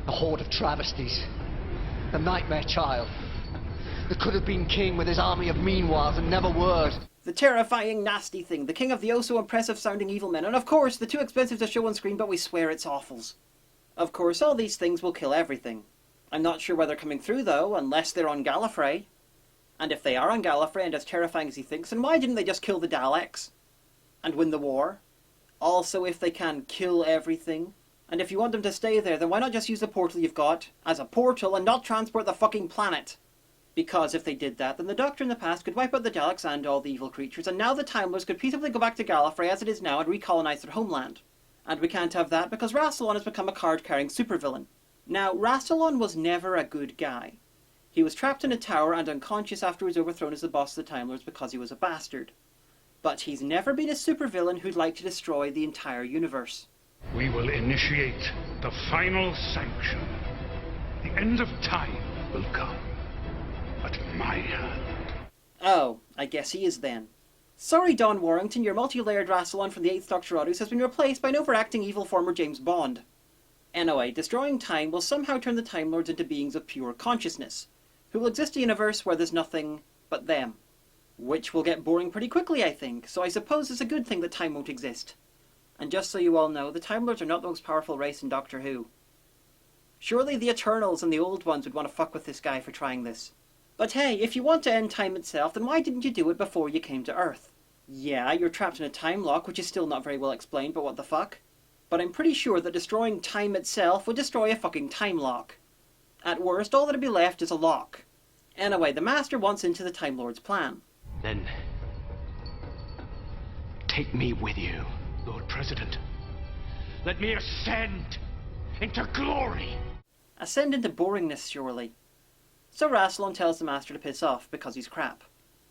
The horde of travesties. The nightmare child. The could-have-been king with his army of meanwhiles and never word. The terrifying, nasty thing. The king of the oh-so-impressive-sounding evil men. And of course, the too expensive to show on screen, but we swear it's awfuls. Of course, all these things will kill everything. I'm not sure where they're coming through, though, unless they're on Gallifrey. And if they are on Gallifrey and as terrifying as he thinks, then why didn't they just kill the Daleks? And win the war? Also, if they can kill everything. And if you want them to stay there, then why not just use the portal you've got as a portal and not transport the fucking planet? Because if they did that, then the Doctor in the past could wipe out the Daleks and all the evil creatures, and now the Time Lords could peaceably go back to Gallifrey as it is now and recolonize their homeland. And we can't have that because Rassilon has become a card-carrying supervillain. Now, Rassilon was never a good guy. He was trapped in a tower and unconscious after he was overthrown as the boss of the Time Lords because he was a bastard. But he's never been a supervillain who'd like to destroy the entire universe. We will initiate the final sanction. The end of time will come at my hand. Oh, I guess he is then. Sorry, Don Warrington, your multi-layered Rassilon from the 8th Doctor Autos has been replaced by an overacting evil former James Bond. Anyway, destroying time will somehow turn the Time Lords into beings of pure consciousness, who will exist in a universe where there's nothing but them. Which will get boring pretty quickly, I think, so I suppose it's a good thing that time won't exist. And just so you all know, the Time Lords are not the most powerful race in Doctor Who. Surely the Eternals and the Old Ones would want to fuck with this guy for trying this. But hey, if you want to end time itself, then why didn't you do it before you came to Earth? Yeah, you're trapped in a time lock, which is still not very well explained, but what the fuck? But I'm pretty sure that destroying time itself would destroy a fucking time lock. At worst, all that'd be left is a lock. Anyway, the Master wants into the Time Lord's plan. Then take me with you, Lord President. Let me ascend into glory. Ascend into boringness, surely. So Rassilon tells the Master to piss off, because he's crap.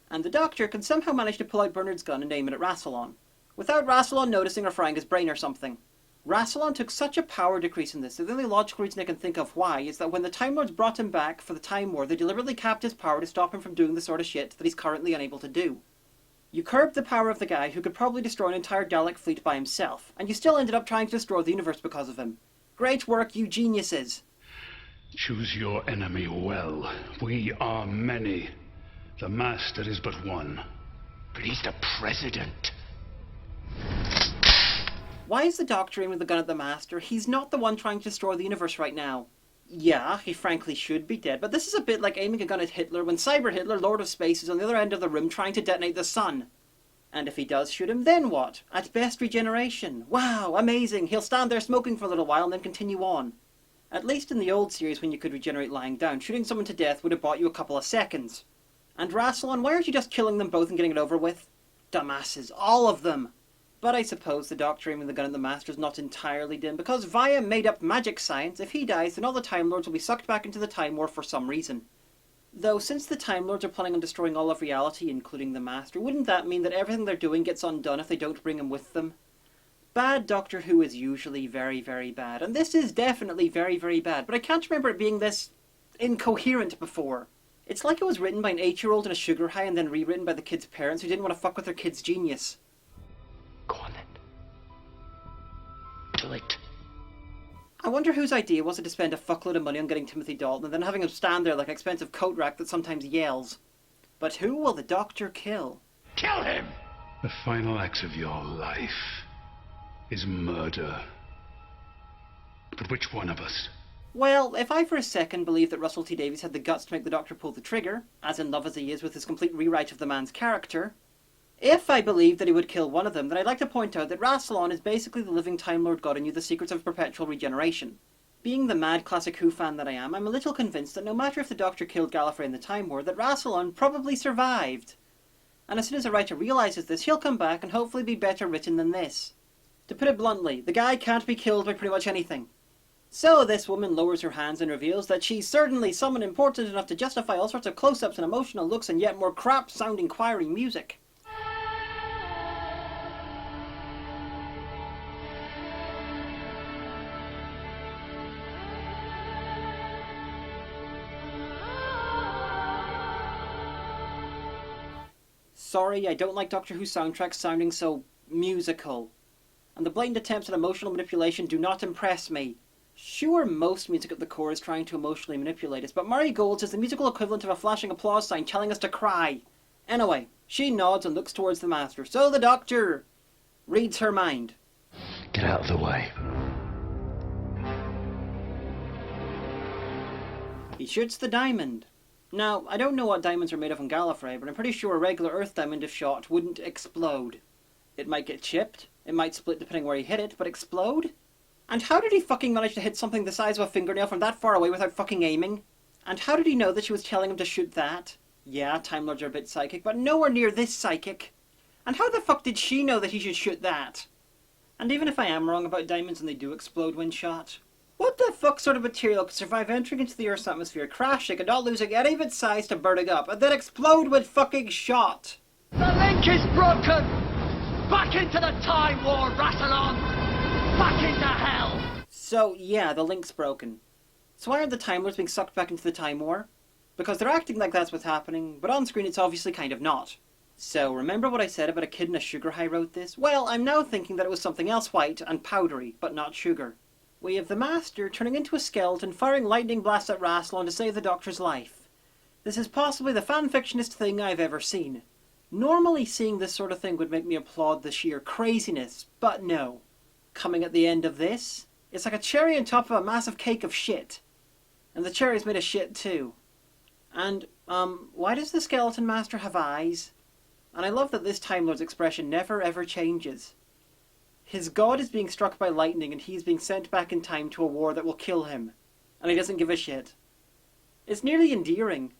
And the Doctor can somehow manage to pull out Bernard's gun and aim it at Rassilon, without Rassilon noticing or frying his brain or something. Rassilon took such a power decrease in this that the only logical reason I can think of why is that when the Time Lords brought him back for the Time War, they deliberately capped his power to stop him from doing the sort of shit that he's currently unable to do. You curbed the power of the guy who could probably destroy an entire Dalek fleet by himself, and you still ended up trying to destroy the universe because of him. Great work, you geniuses! Choose your enemy well. We are many. The Master is but one. But he's the President. Why is the Doctor aiming the gun at the Master? He's not the one trying to destroy the universe right now. Yeah, he frankly should be dead, but this is a bit like aiming a gun at Hitler when Cyber Hitler, Lord of Space, is on the other end of the room trying to detonate the sun. And if he does shoot him, then what? At best, regeneration. Wow, amazing! He'll stand there smoking for a little while and then continue on. At least in the old series, when you could regenerate lying down, shooting someone to death would have bought you a couple of seconds. And Rassilon, why aren't you just killing them both and getting it over with? Dumbasses, all of them! But I suppose the Doctor aiming the gun at the Master is not entirely dim, because via made-up magic science, if he dies, then all the Time Lords will be sucked back into the Time War for some reason. Though, since the Time Lords are planning on destroying all of reality, including the Master, wouldn't that mean that everything they're doing gets undone if they don't bring him with them? Bad Doctor Who is usually very, very bad, and this is definitely very, very bad, but I can't remember it being this incoherent before. It's like it was written by an 8-year-old in a sugar high and then rewritten by the kid's parents who didn't want to fuck with their kid's genius. Go on then. Do it. I wonder whose idea was it to spend a fuckload of money on getting Timothy Dalton and then having him stand there like an expensive coat rack that sometimes yells. But who will the Doctor kill? Kill him! The final act of your life is murder. But which one of us? Well, if I for a second believe that Russell T Davies had the guts to make the Doctor pull the trigger, as in love as he is with his complete rewrite of the man's character, if I believe that he would kill one of them, then I'd like to point out that Rassilon is basically the living Time Lord God who knew the secrets of perpetual regeneration. Being the mad classic Who fan that I am, I'm a little convinced that no matter if the Doctor killed Gallifrey in the Time War, that Rassilon probably survived. And as soon as the writer realises this, he'll come back and hopefully be better written than this. To put it bluntly, the guy can't be killed by pretty much anything. So this woman lowers her hands and reveals that she's certainly someone important enough to justify all sorts of close-ups and emotional looks and yet more crap-sounding choiry music. Sorry, I don't like Doctor Who soundtracks sounding so musical. And the blatant attempts at emotional manipulation do not impress me. Sure, most music at the core is trying to emotionally manipulate us, but Murray Gold's is the musical equivalent of a flashing applause sign telling us to cry. Anyway, she nods and looks towards the Master, so the Doctor reads her mind. Get out of the way. He shoots the diamond. Now, I don't know what diamonds are made of on Gallifrey, but I'm pretty sure a regular Earth diamond, if shot, wouldn't explode. It might get chipped, it might split depending where he hit it, but explode? And how did he fucking manage to hit something the size of a fingernail from that far away without fucking aiming? And how did he know that she was telling him to shoot that? Yeah, Time Lords are a bit psychic, but nowhere near this psychic. And how the fuck did she know that he should shoot that? And even if I am wrong about diamonds and they do explode when shot, what the fuck sort of material could survive entering into the Earth's atmosphere, crashing and not losing any of its size to burning up, and then explode when fucking shot? The link is broken! Back into the Time War, Rassilon! back into hell! So, yeah, the link's broken. So why aren't the Time Lords being sucked back into the Time War? Because they're acting like that's what's happening, but on screen it's obviously kind of not. So, remember what I said about a kid in a sugar high wrote this? Well, I'm now thinking that it was something else white and powdery, but not sugar. We have the Master turning into a skeleton, firing lightning blasts at Rassilon to save the Doctor's life. This is possibly the fanfictionist thing I've ever seen. Normally seeing this sort of thing would make me applaud the sheer craziness, but no. Coming at the end of this, it's like a cherry on top of a massive cake of shit. And the cherry's made of shit too. And, why does the Skeleton Master have eyes? And I love that this Time Lord's expression never ever changes. His god is being struck by lightning and he's being sent back in time to a war that will kill him. And he doesn't give a shit. It's nearly endearing.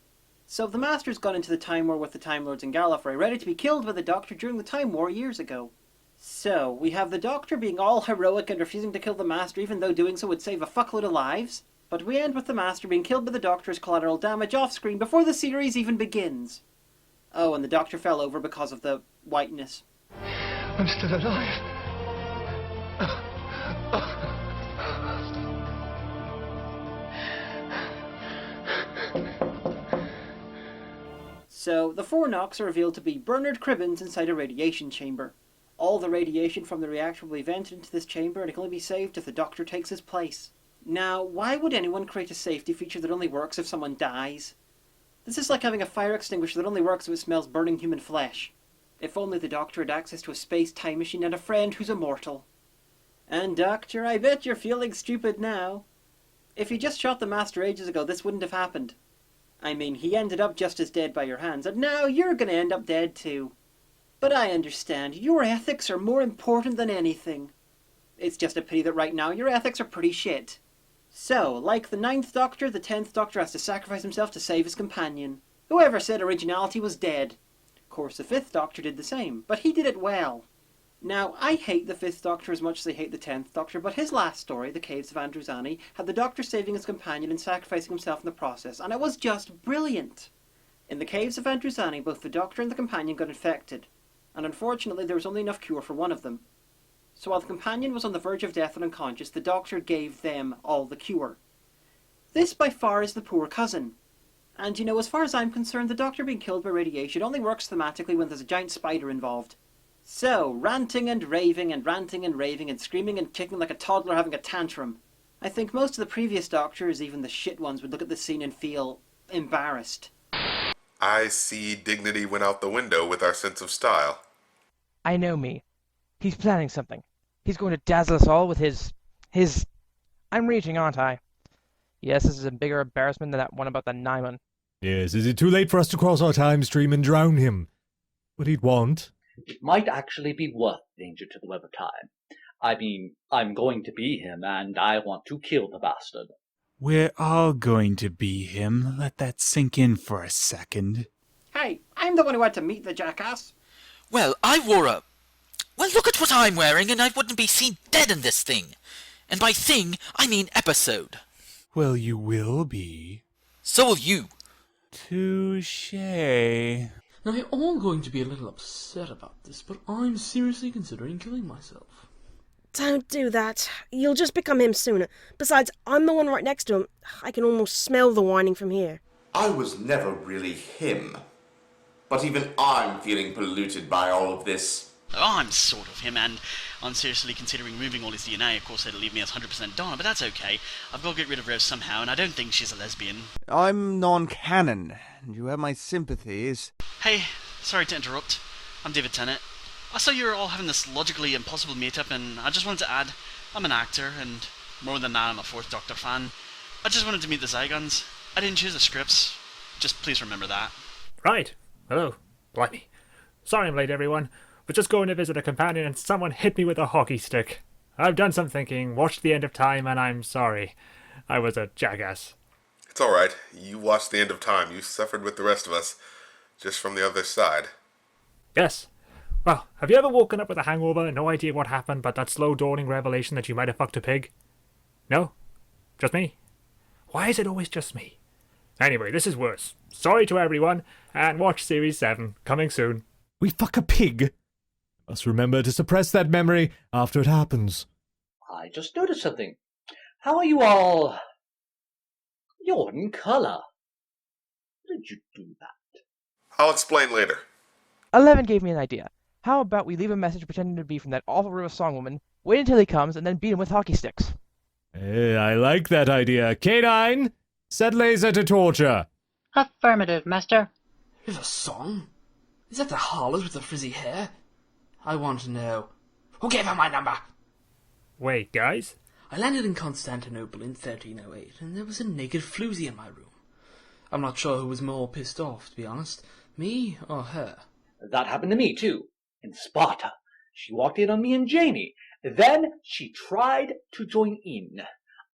So the Master's gone into the Time War with the Time Lords and Gallifrey, ready to be killed by the Doctor during the Time War years ago. So, we have the Doctor being all heroic and refusing to kill the Master even though doing so would save a fuckload of lives. But we end with the Master being killed by the Doctor as collateral damage off screen before the series even begins. Oh, and the Doctor fell over because of the whiteness. I'm still alive. So, the four Nox are revealed to be Bernard Cribbins inside a radiation chamber. All the radiation from the reactor will be vented into this chamber and it can only be saved if the Doctor takes his place. Now, why would anyone create a safety feature that only works if someone dies? This is like having a fire extinguisher that only works if it smells burning human flesh. If only the Doctor had access to a space-time machine and a friend who's immortal. And Doctor, I bet you're feeling stupid now. If you just shot the Master ages ago, this wouldn't have happened. I mean, he ended up just as dead by your hands, and now you're gonna end up dead too. But I understand, your ethics are more important than anything. It's just a pity that right now your ethics are pretty shit. So, like the 9th Doctor, the 10th Doctor has to sacrifice himself to save his companion. Whoever said originality was dead. Of course, the 5th Doctor did the same, but he did it well. Now, I hate the 5th Doctor as much as I hate the 10th Doctor, but his last story, The Caves of Androzani, had the Doctor saving his companion and sacrificing himself in the process, and it was just brilliant. In The Caves of Androzani, both the Doctor and the companion got infected, and unfortunately there was only enough cure for one of them. So while the companion was on the verge of death and unconscious, the Doctor gave them all the cure. This by far is the poor cousin. And you know, as far as I'm concerned, the Doctor being killed by radiation only works thematically when there's a giant spider involved. So, ranting and raving and screaming and kicking like a toddler having a tantrum. I think most of the previous Doctors, even the shit ones, would look at this scene and feel embarrassed. I see dignity went out the window with our sense of style. I know me. He's planning something. He's going to dazzle us all with his... I'm reaching, aren't I? Yes, this is a bigger embarrassment than that one about the Nyman. Yes, is it too late for us to cross our time stream and drown him? What he'd want? It might actually be worth danger to the web of time. I mean, I'm going to be him, and I want to kill the bastard. We're all going to be him. Let that sink in for a second. Hey, I'm the one who had to meet the jackass. Well, I wore a... Well, look at what I'm wearing, and I wouldn't be seen dead in this thing. And by thing, I mean episode. Well, you will be. So will you. Touché. Now, you're all going to be a little upset about this, but I'm seriously considering killing myself. Don't do that. You'll just become him sooner. Besides, I'm the one right next to him. I can almost smell the whining from here. I was never really him. But even I'm feeling polluted by all of this. I'm sort of him, and I'm seriously considering moving all his DNA. Of course, it'll leave me as 100% Donna, but that's okay. I've got to get rid of Rose somehow, and I don't think she's a lesbian. I'm non-canon, and you have my sympathies. Hey, sorry to interrupt. I'm David Tennant. I saw you were all having this logically impossible meet-up, and I just wanted to add, I'm an actor, and more than that, I'm a 4th Doctor fan. I just wanted to meet the Zygons. I didn't choose the scripts. Just please remember that. Right. Hello. Blimey. Sorry I'm late, everyone. Was just going to visit a companion and someone hit me with a hockey stick. I've done some thinking, watched The End of Time, and I'm sorry. I was a jackass. It's alright. You watched The End of Time. You suffered with the rest of us. Just from the other side. Yes. Well, have you ever woken up with a hangover, no idea what happened, but that slow dawning revelation that you might have fucked a pig? No? Just me? Why is it always just me? Anyway, this is worse. Sorry to everyone, and watch Series 7, coming soon. We fuck a pig? Must remember to suppress that memory after it happens. I just noticed something. How are you all... You're in color. How did you do that? I'll explain later. 11 gave me an idea. How about we leave a message pretending to be from that awful River Song woman, wait until he comes, and then beat him with hockey sticks? Hey, I like that idea. K9, set laser to torture. Affirmative, Master. River Song? Is that the harlot with the frizzy hair? I want to know. Who gave her my number? Wait, guys? I landed in Constantinople in 1308, and there was a naked floozy in my room. I'm not sure who was more pissed off, to be honest. Me or her? That happened to me, too. In Sparta. She walked in on me and Jamie. Then she tried to join in.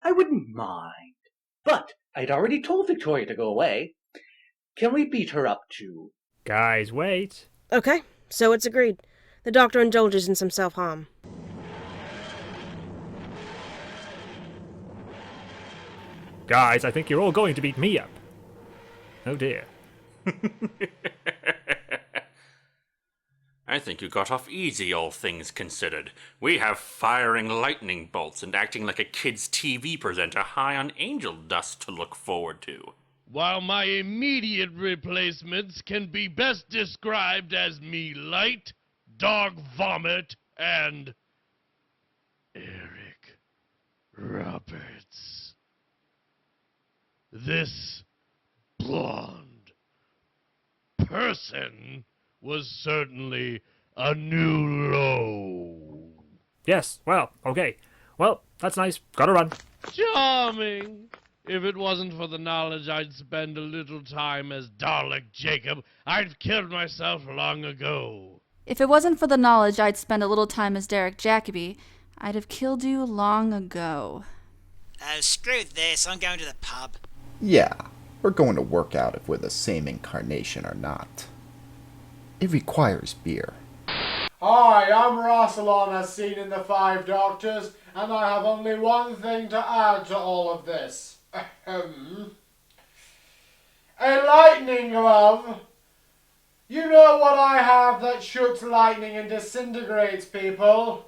I wouldn't mind. But I'd already told Victoria to go away. Can we beat her up, too? Guys, wait. Okay, so it's agreed. The doctor indulges in some self-harm. Guys, I think you're all going to beat me up. Oh dear. I think you got off easy, all things considered. We have firing lightning bolts and acting like a kid's TV presenter high on angel dust to look forward to. While my immediate replacements can be best described as me light, dog vomit, and Eric Roberts. This blonde person was certainly a new low. Yes, well, okay. Well, that's nice. Gotta run. Charming. If it wasn't for the knowledge I'd spend a little time as Dalek Jacob, I'd killed myself long ago. If it wasn't for the knowledge I'd spend a little time as Derek Jacobi, I'd have killed you long ago. Oh, screw this. I'm going to the pub. Yeah, we're going to work out if we're the same incarnation or not. It requires beer. Hi, I'm Rassilon as seen in the Five Doctors, and I have only one thing to add to all of this. A lightning glove. You know what I have that shoots lightning and disintegrates people?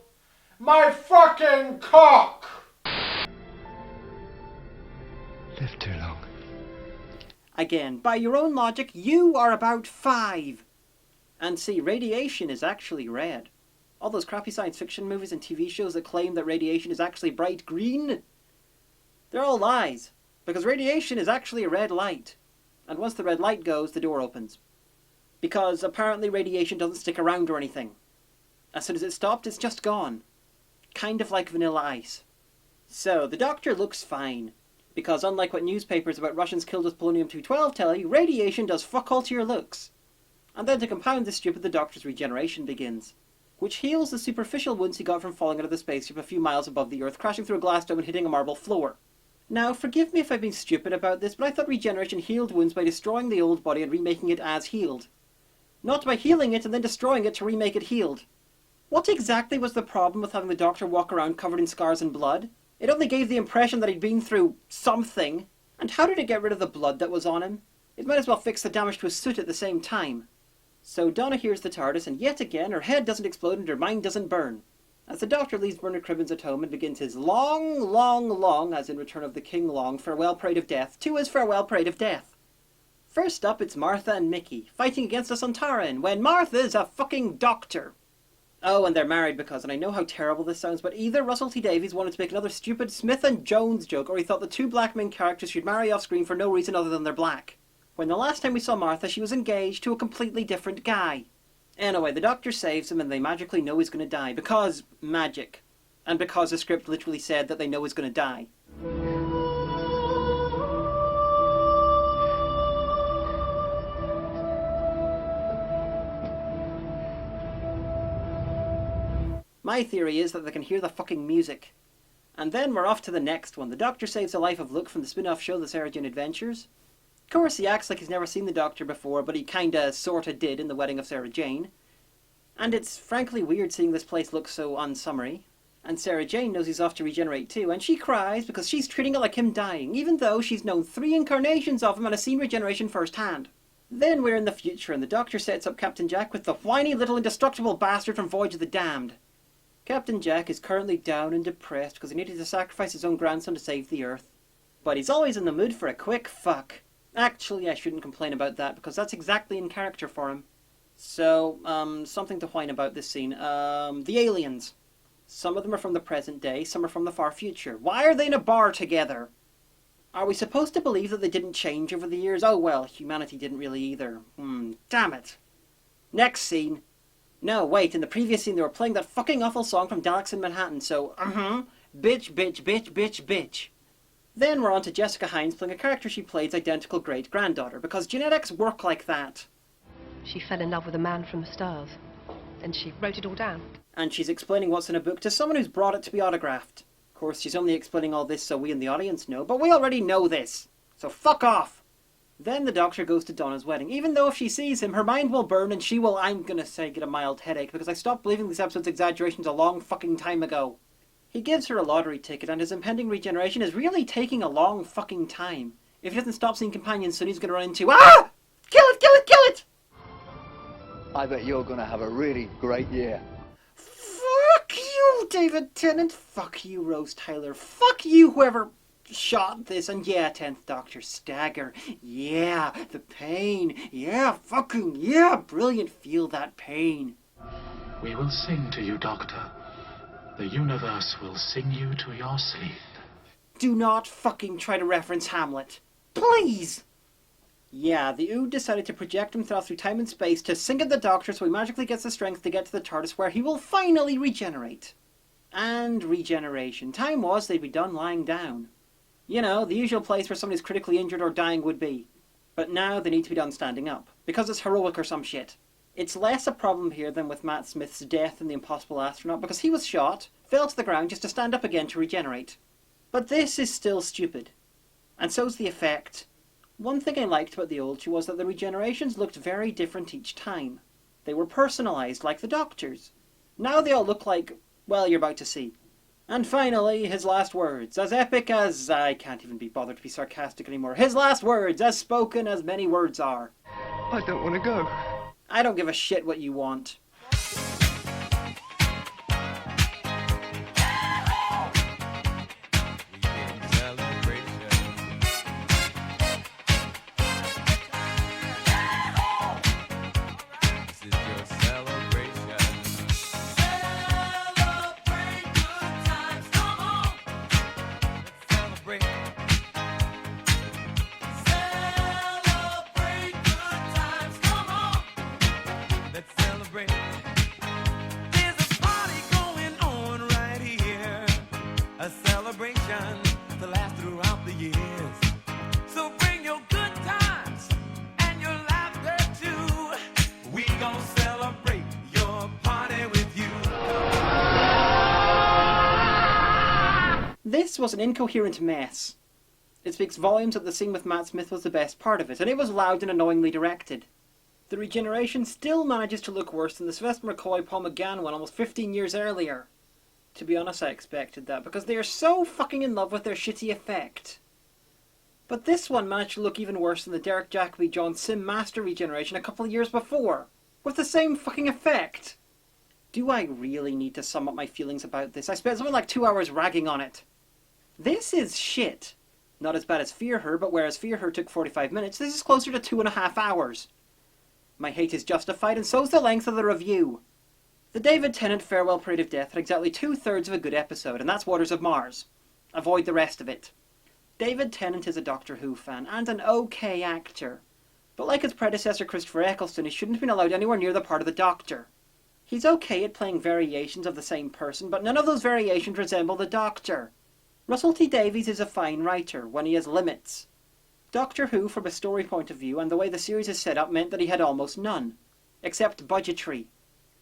My fucking cock! Live too long. Again, by your own logic, you are about 5. And see, radiation is actually red. All those crappy science fiction movies and TV shows that claim that radiation is actually bright green, they're all lies. Because radiation is actually a red light. And once the red light goes, the door opens. Because apparently radiation doesn't stick around or anything. As soon as it stopped, it's just gone. Kind of like vanilla ice. So, the doctor looks fine. Because unlike what newspapers about Russians killed with polonium-212 tell you, radiation does fuck all to your looks. And then to compound this stupid, the doctor's regeneration begins. Which heals the superficial wounds he got from falling out of the spaceship a few miles above the Earth, crashing through a glass dome and hitting a marble floor. Now, forgive me if I've been stupid about this, but I thought regeneration healed wounds by destroying the old body and remaking it as healed. Not by healing it and then destroying it to remake it healed. What exactly was the problem with having the doctor walk around covered in scars and blood? It only gave the impression that he'd been through something. And how did it get rid of the blood that was on him? It might as well fix the damage to his suit at the same time. So Donna hears the TARDIS, and yet again her head doesn't explode and her mind doesn't burn. As the doctor leaves Bernard Cribbins at home and begins his long, as in Return of the King long, farewell parade of death, to his farewell parade of death. First up, it's Martha and Mickey, fighting against a Sontaran, when Martha's a fucking doctor. Oh, and they're married because, and I know how terrible this sounds, but either Russell T Davies wanted to make another stupid Smith and Jones joke, or he thought the two black main characters should marry off screen for no reason other than they're black. When the last time we saw Martha, she was engaged to a completely different guy. Anyway, the doctor saves him and they magically know he's going to die, because magic. And because the script literally said that they know he's going to die. My theory is that they can hear the fucking music. And then we're off to the next one. The Doctor saves the life of Luke from the spin-off show The Sarah Jane Adventures. Of course, he acts like he's never seen the Doctor before, but he kinda, sorta did in The Wedding of Sarah Jane. And it's frankly weird seeing this place look so unsummery. And Sarah Jane knows he's off to regenerate too, and she cries because she's treating it like him dying, even though she's known 3 incarnations of him and has seen regeneration firsthand. Then we're in the future, and the Doctor sets up Captain Jack with the whiny little indestructible bastard from Voyage of the Damned. Captain Jack is currently down and depressed because he needed to sacrifice his own grandson to save the Earth. But he's always in the mood for a quick fuck. Actually, I shouldn't complain about that because that's exactly in character for him. So, something to whine about this scene. The aliens. Some of them are from the present day, some are from the far future. Why are they in a bar together? Are we supposed to believe that they didn't change over the years? Oh well, humanity didn't really either. Damn it. Next scene. No, wait, in the previous scene they were playing that fucking awful song from Daleks in Manhattan, so, bitch, bitch, bitch, bitch, bitch. Then we're on to Jessica Hines playing a character she played's identical great-granddaughter, because genetics work like that. She fell in love with a man from the stars, and she wrote it all down. And she's explaining what's in a book to someone who's brought it to be autographed. Of course, she's only explaining all this so we in the audience know, but we already know this. So fuck off! Then the Doctor goes to Donna's wedding. Even though if she sees him, her mind will burn and she will, I'm gonna say, get a mild headache, because I stopped believing this episode's exaggerations a long fucking time ago. He gives her a lottery ticket and his impending regeneration is really taking a long fucking time. If he doesn't stop seeing companions soon, he's gonna run into, ah! Kill it, kill it, kill it! I bet you're gonna have a really great year. Fuck you, David Tennant. Fuck you, Rose Tyler. Fuck you, whoever shot this. And yeah, 10th Doctor, stagger. Yeah, the pain. Yeah, fucking yeah, brilliant. Feel that pain. We will sing to you, Doctor. The universe will sing you to your sleep. Do not fucking try to reference Hamlet. Please! Yeah, the Ood decided to project himself through time and space to sing at the Doctor so he magically gets the strength to get to the TARDIS where he will finally regenerate. And regeneration. Time was they'd be done lying down. You know, the usual place where somebody's critically injured or dying would be. But now they need to be done standing up. Because it's heroic or some shit. It's less a problem here than with Matt Smith's death in The Impossible Astronaut because he was shot, fell to the ground just to stand up again to regenerate. But this is still stupid. And so's the effect. One thing I liked about the old show was that the regenerations looked very different each time. They were personalised like the Doctor's. Now they all look like, well, you're about to see. And finally, his last words, as epic as, I can't even be bothered to be sarcastic anymore, his last words, as spoken as many words are. I don't want to go. I don't give a shit what you want. This was an incoherent mess. It speaks volumes that the scene with Matt Smith was the best part of it, and it was loud and annoyingly directed. The regeneration still manages to look worse than the Sylvester McCoy Paul McGann one almost 15 years earlier. To be honest, I expected that, because they are so fucking in love with their shitty effect. But this one managed to look even worse than the Derek Jacobi John Sim Master regeneration a couple of years before, with the same fucking effect. Do I really need to sum up my feelings about this? I spent something like 2 hours ragging on it. This is shit. Not as bad as Fear Her, but whereas Fear Her took 45 minutes, this is closer to 2.5 hours. My hate is justified, and so's the length of the review. The David Tennant Farewell Parade of Death had exactly 2/3 of a good episode, and that's Waters of Mars. Avoid the rest of it. David Tennant is a Doctor Who fan, and an okay actor. But like his predecessor Christopher Eccleston, he shouldn't have been allowed anywhere near the part of the Doctor. He's okay at playing variations of the same person, but none of those variations resemble the Doctor. Russell T Davies is a fine writer, when he has limits. Doctor Who, from a story point of view, and the way the series is set up, meant that he had almost none. Except budgetary.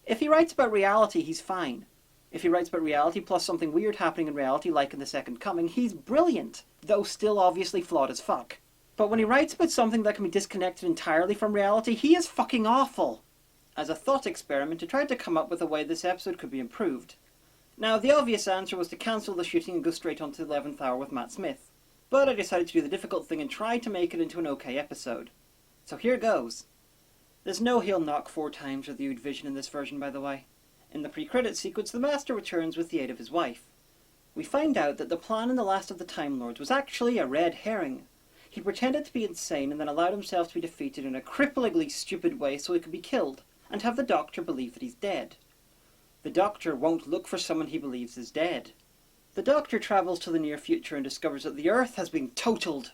If he writes about reality, he's fine. If he writes about reality plus something weird happening in reality, like in The Second Coming, he's brilliant, though still obviously flawed as fuck. But when he writes about something that can be disconnected entirely from reality, he is fucking awful. As a thought experiment, I tried to come up with a way this episode could be improved. Now, the obvious answer was to cancel the shooting and go straight on to the 11th hour with Matt Smith. But I decided to do the difficult thing and try to make it into an okay episode. So here goes. There's no he'll knock 4 times or the Ood Vision in this version, by the way. In the pre-credits sequence, the Master returns with the aid of his wife. We find out that the plan in The Last of the Time Lords was actually a red herring. He pretended to be insane and then allowed himself to be defeated in a cripplingly stupid way so he could be killed, and have the Doctor believe that he's dead. The Doctor won't look for someone he believes is dead. The Doctor travels to the near future and discovers that the Earth has been totaled,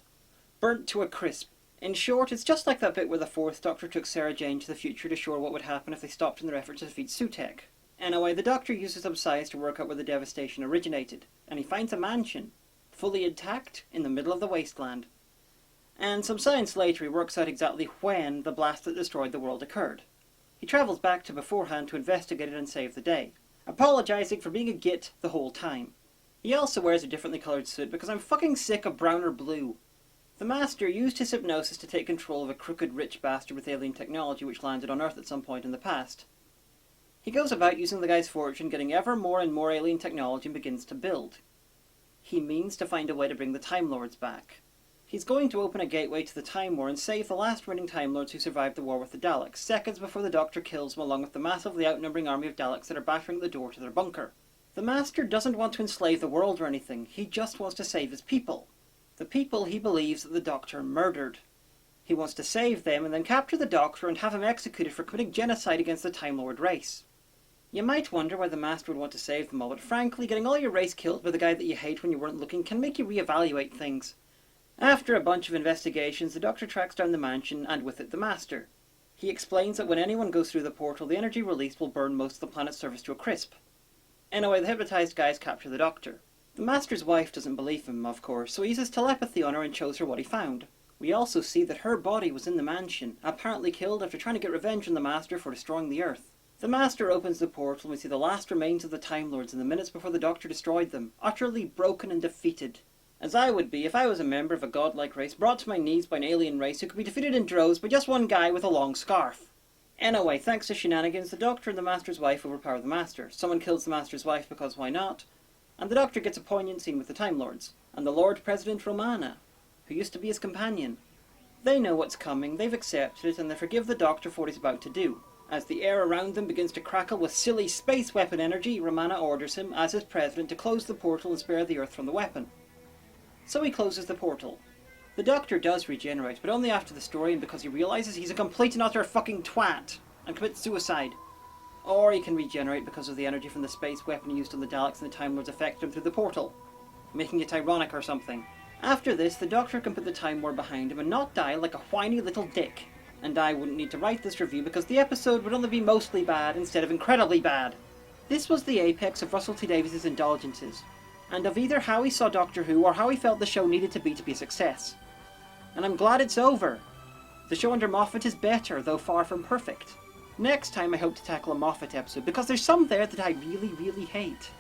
burnt to a crisp. In short, it's just like that bit where the Fourth Doctor took Sarah Jane to the future to show her what would happen if they stopped in their efforts to defeat Sutekh. Anyway, the Doctor uses some science to work out where the devastation originated, and he finds a mansion, fully intact, in the middle of the wasteland. And some science later he works out exactly when the blast that destroyed the world occurred. He travels back to beforehand to investigate it and save the day, apologising for being a git the whole time. He also wears a differently coloured suit because I'm fucking sick of brown or blue. The Master used his hypnosis to take control of a crooked rich bastard with alien technology which landed on Earth at some point in the past. He goes about using the guy's fortune, getting ever more and more alien technology and begins to build. He means to find a way to bring the Time Lords back. He's going to open a gateway to the Time War and save the last remaining Time Lords who survived the war with the Daleks, seconds before the Doctor kills them along with the massively outnumbering army of Daleks that are battering the door to their bunker. The Master doesn't want to enslave the world or anything, he just wants to save his people. The people he believes that the Doctor murdered. He wants to save them and then capture the Doctor and have him executed for committing genocide against the Time Lord race. You might wonder why the Master would want to save them all, but frankly, getting all your race killed by the guy that you hate when you weren't looking can make you reevaluate things. After a bunch of investigations, the Doctor tracks down the mansion, and with it the Master. He explains that when anyone goes through the portal, the energy released will burn most of the planet's surface to a crisp. Anyway, the hypnotized guys capture the Doctor. The Master's wife doesn't believe him, of course, so he uses telepathy on her and shows her what he found. We also see that her body was in the mansion, apparently killed after trying to get revenge on the Master for destroying the Earth. The Master opens the portal and we see the last remains of the Time Lords in the minutes before the Doctor destroyed them, utterly broken and defeated. As I would be if I was a member of a godlike race brought to my knees by an alien race who could be defeated in droves by just one guy with a long scarf. Anyway, thanks to shenanigans, the Doctor and the Master's wife overpower the Master. Someone kills the Master's wife because why not? And the Doctor gets a poignant scene with the Time Lords, and the Lord President Romana, who used to be his companion. They know what's coming, they've accepted it, and they forgive the Doctor for what he's about to do. As the air around them begins to crackle with silly space weapon energy, Romana orders him, as his president, to close the portal and spare the Earth from the weapon. So he closes the portal. The Doctor does regenerate, but only after the story and because he realises he's a complete and utter fucking twat, and commits suicide. Or he can regenerate because of the energy from the space weapon used on the Daleks and the Time Lords affected him through the portal, making it ironic or something. After this, the Doctor can put the Time War behind him and not die like a whiny little dick. And I wouldn't need to write this review because the episode would only be mostly bad instead of incredibly bad. This was the apex of Russell T Davies' indulgences, and of either how he saw Doctor Who or how he felt the show needed to be a success. And I'm glad it's over. The show under Moffat is better, though far from perfect. Next time I hope to tackle a Moffat episode because there's some there that I really, really hate.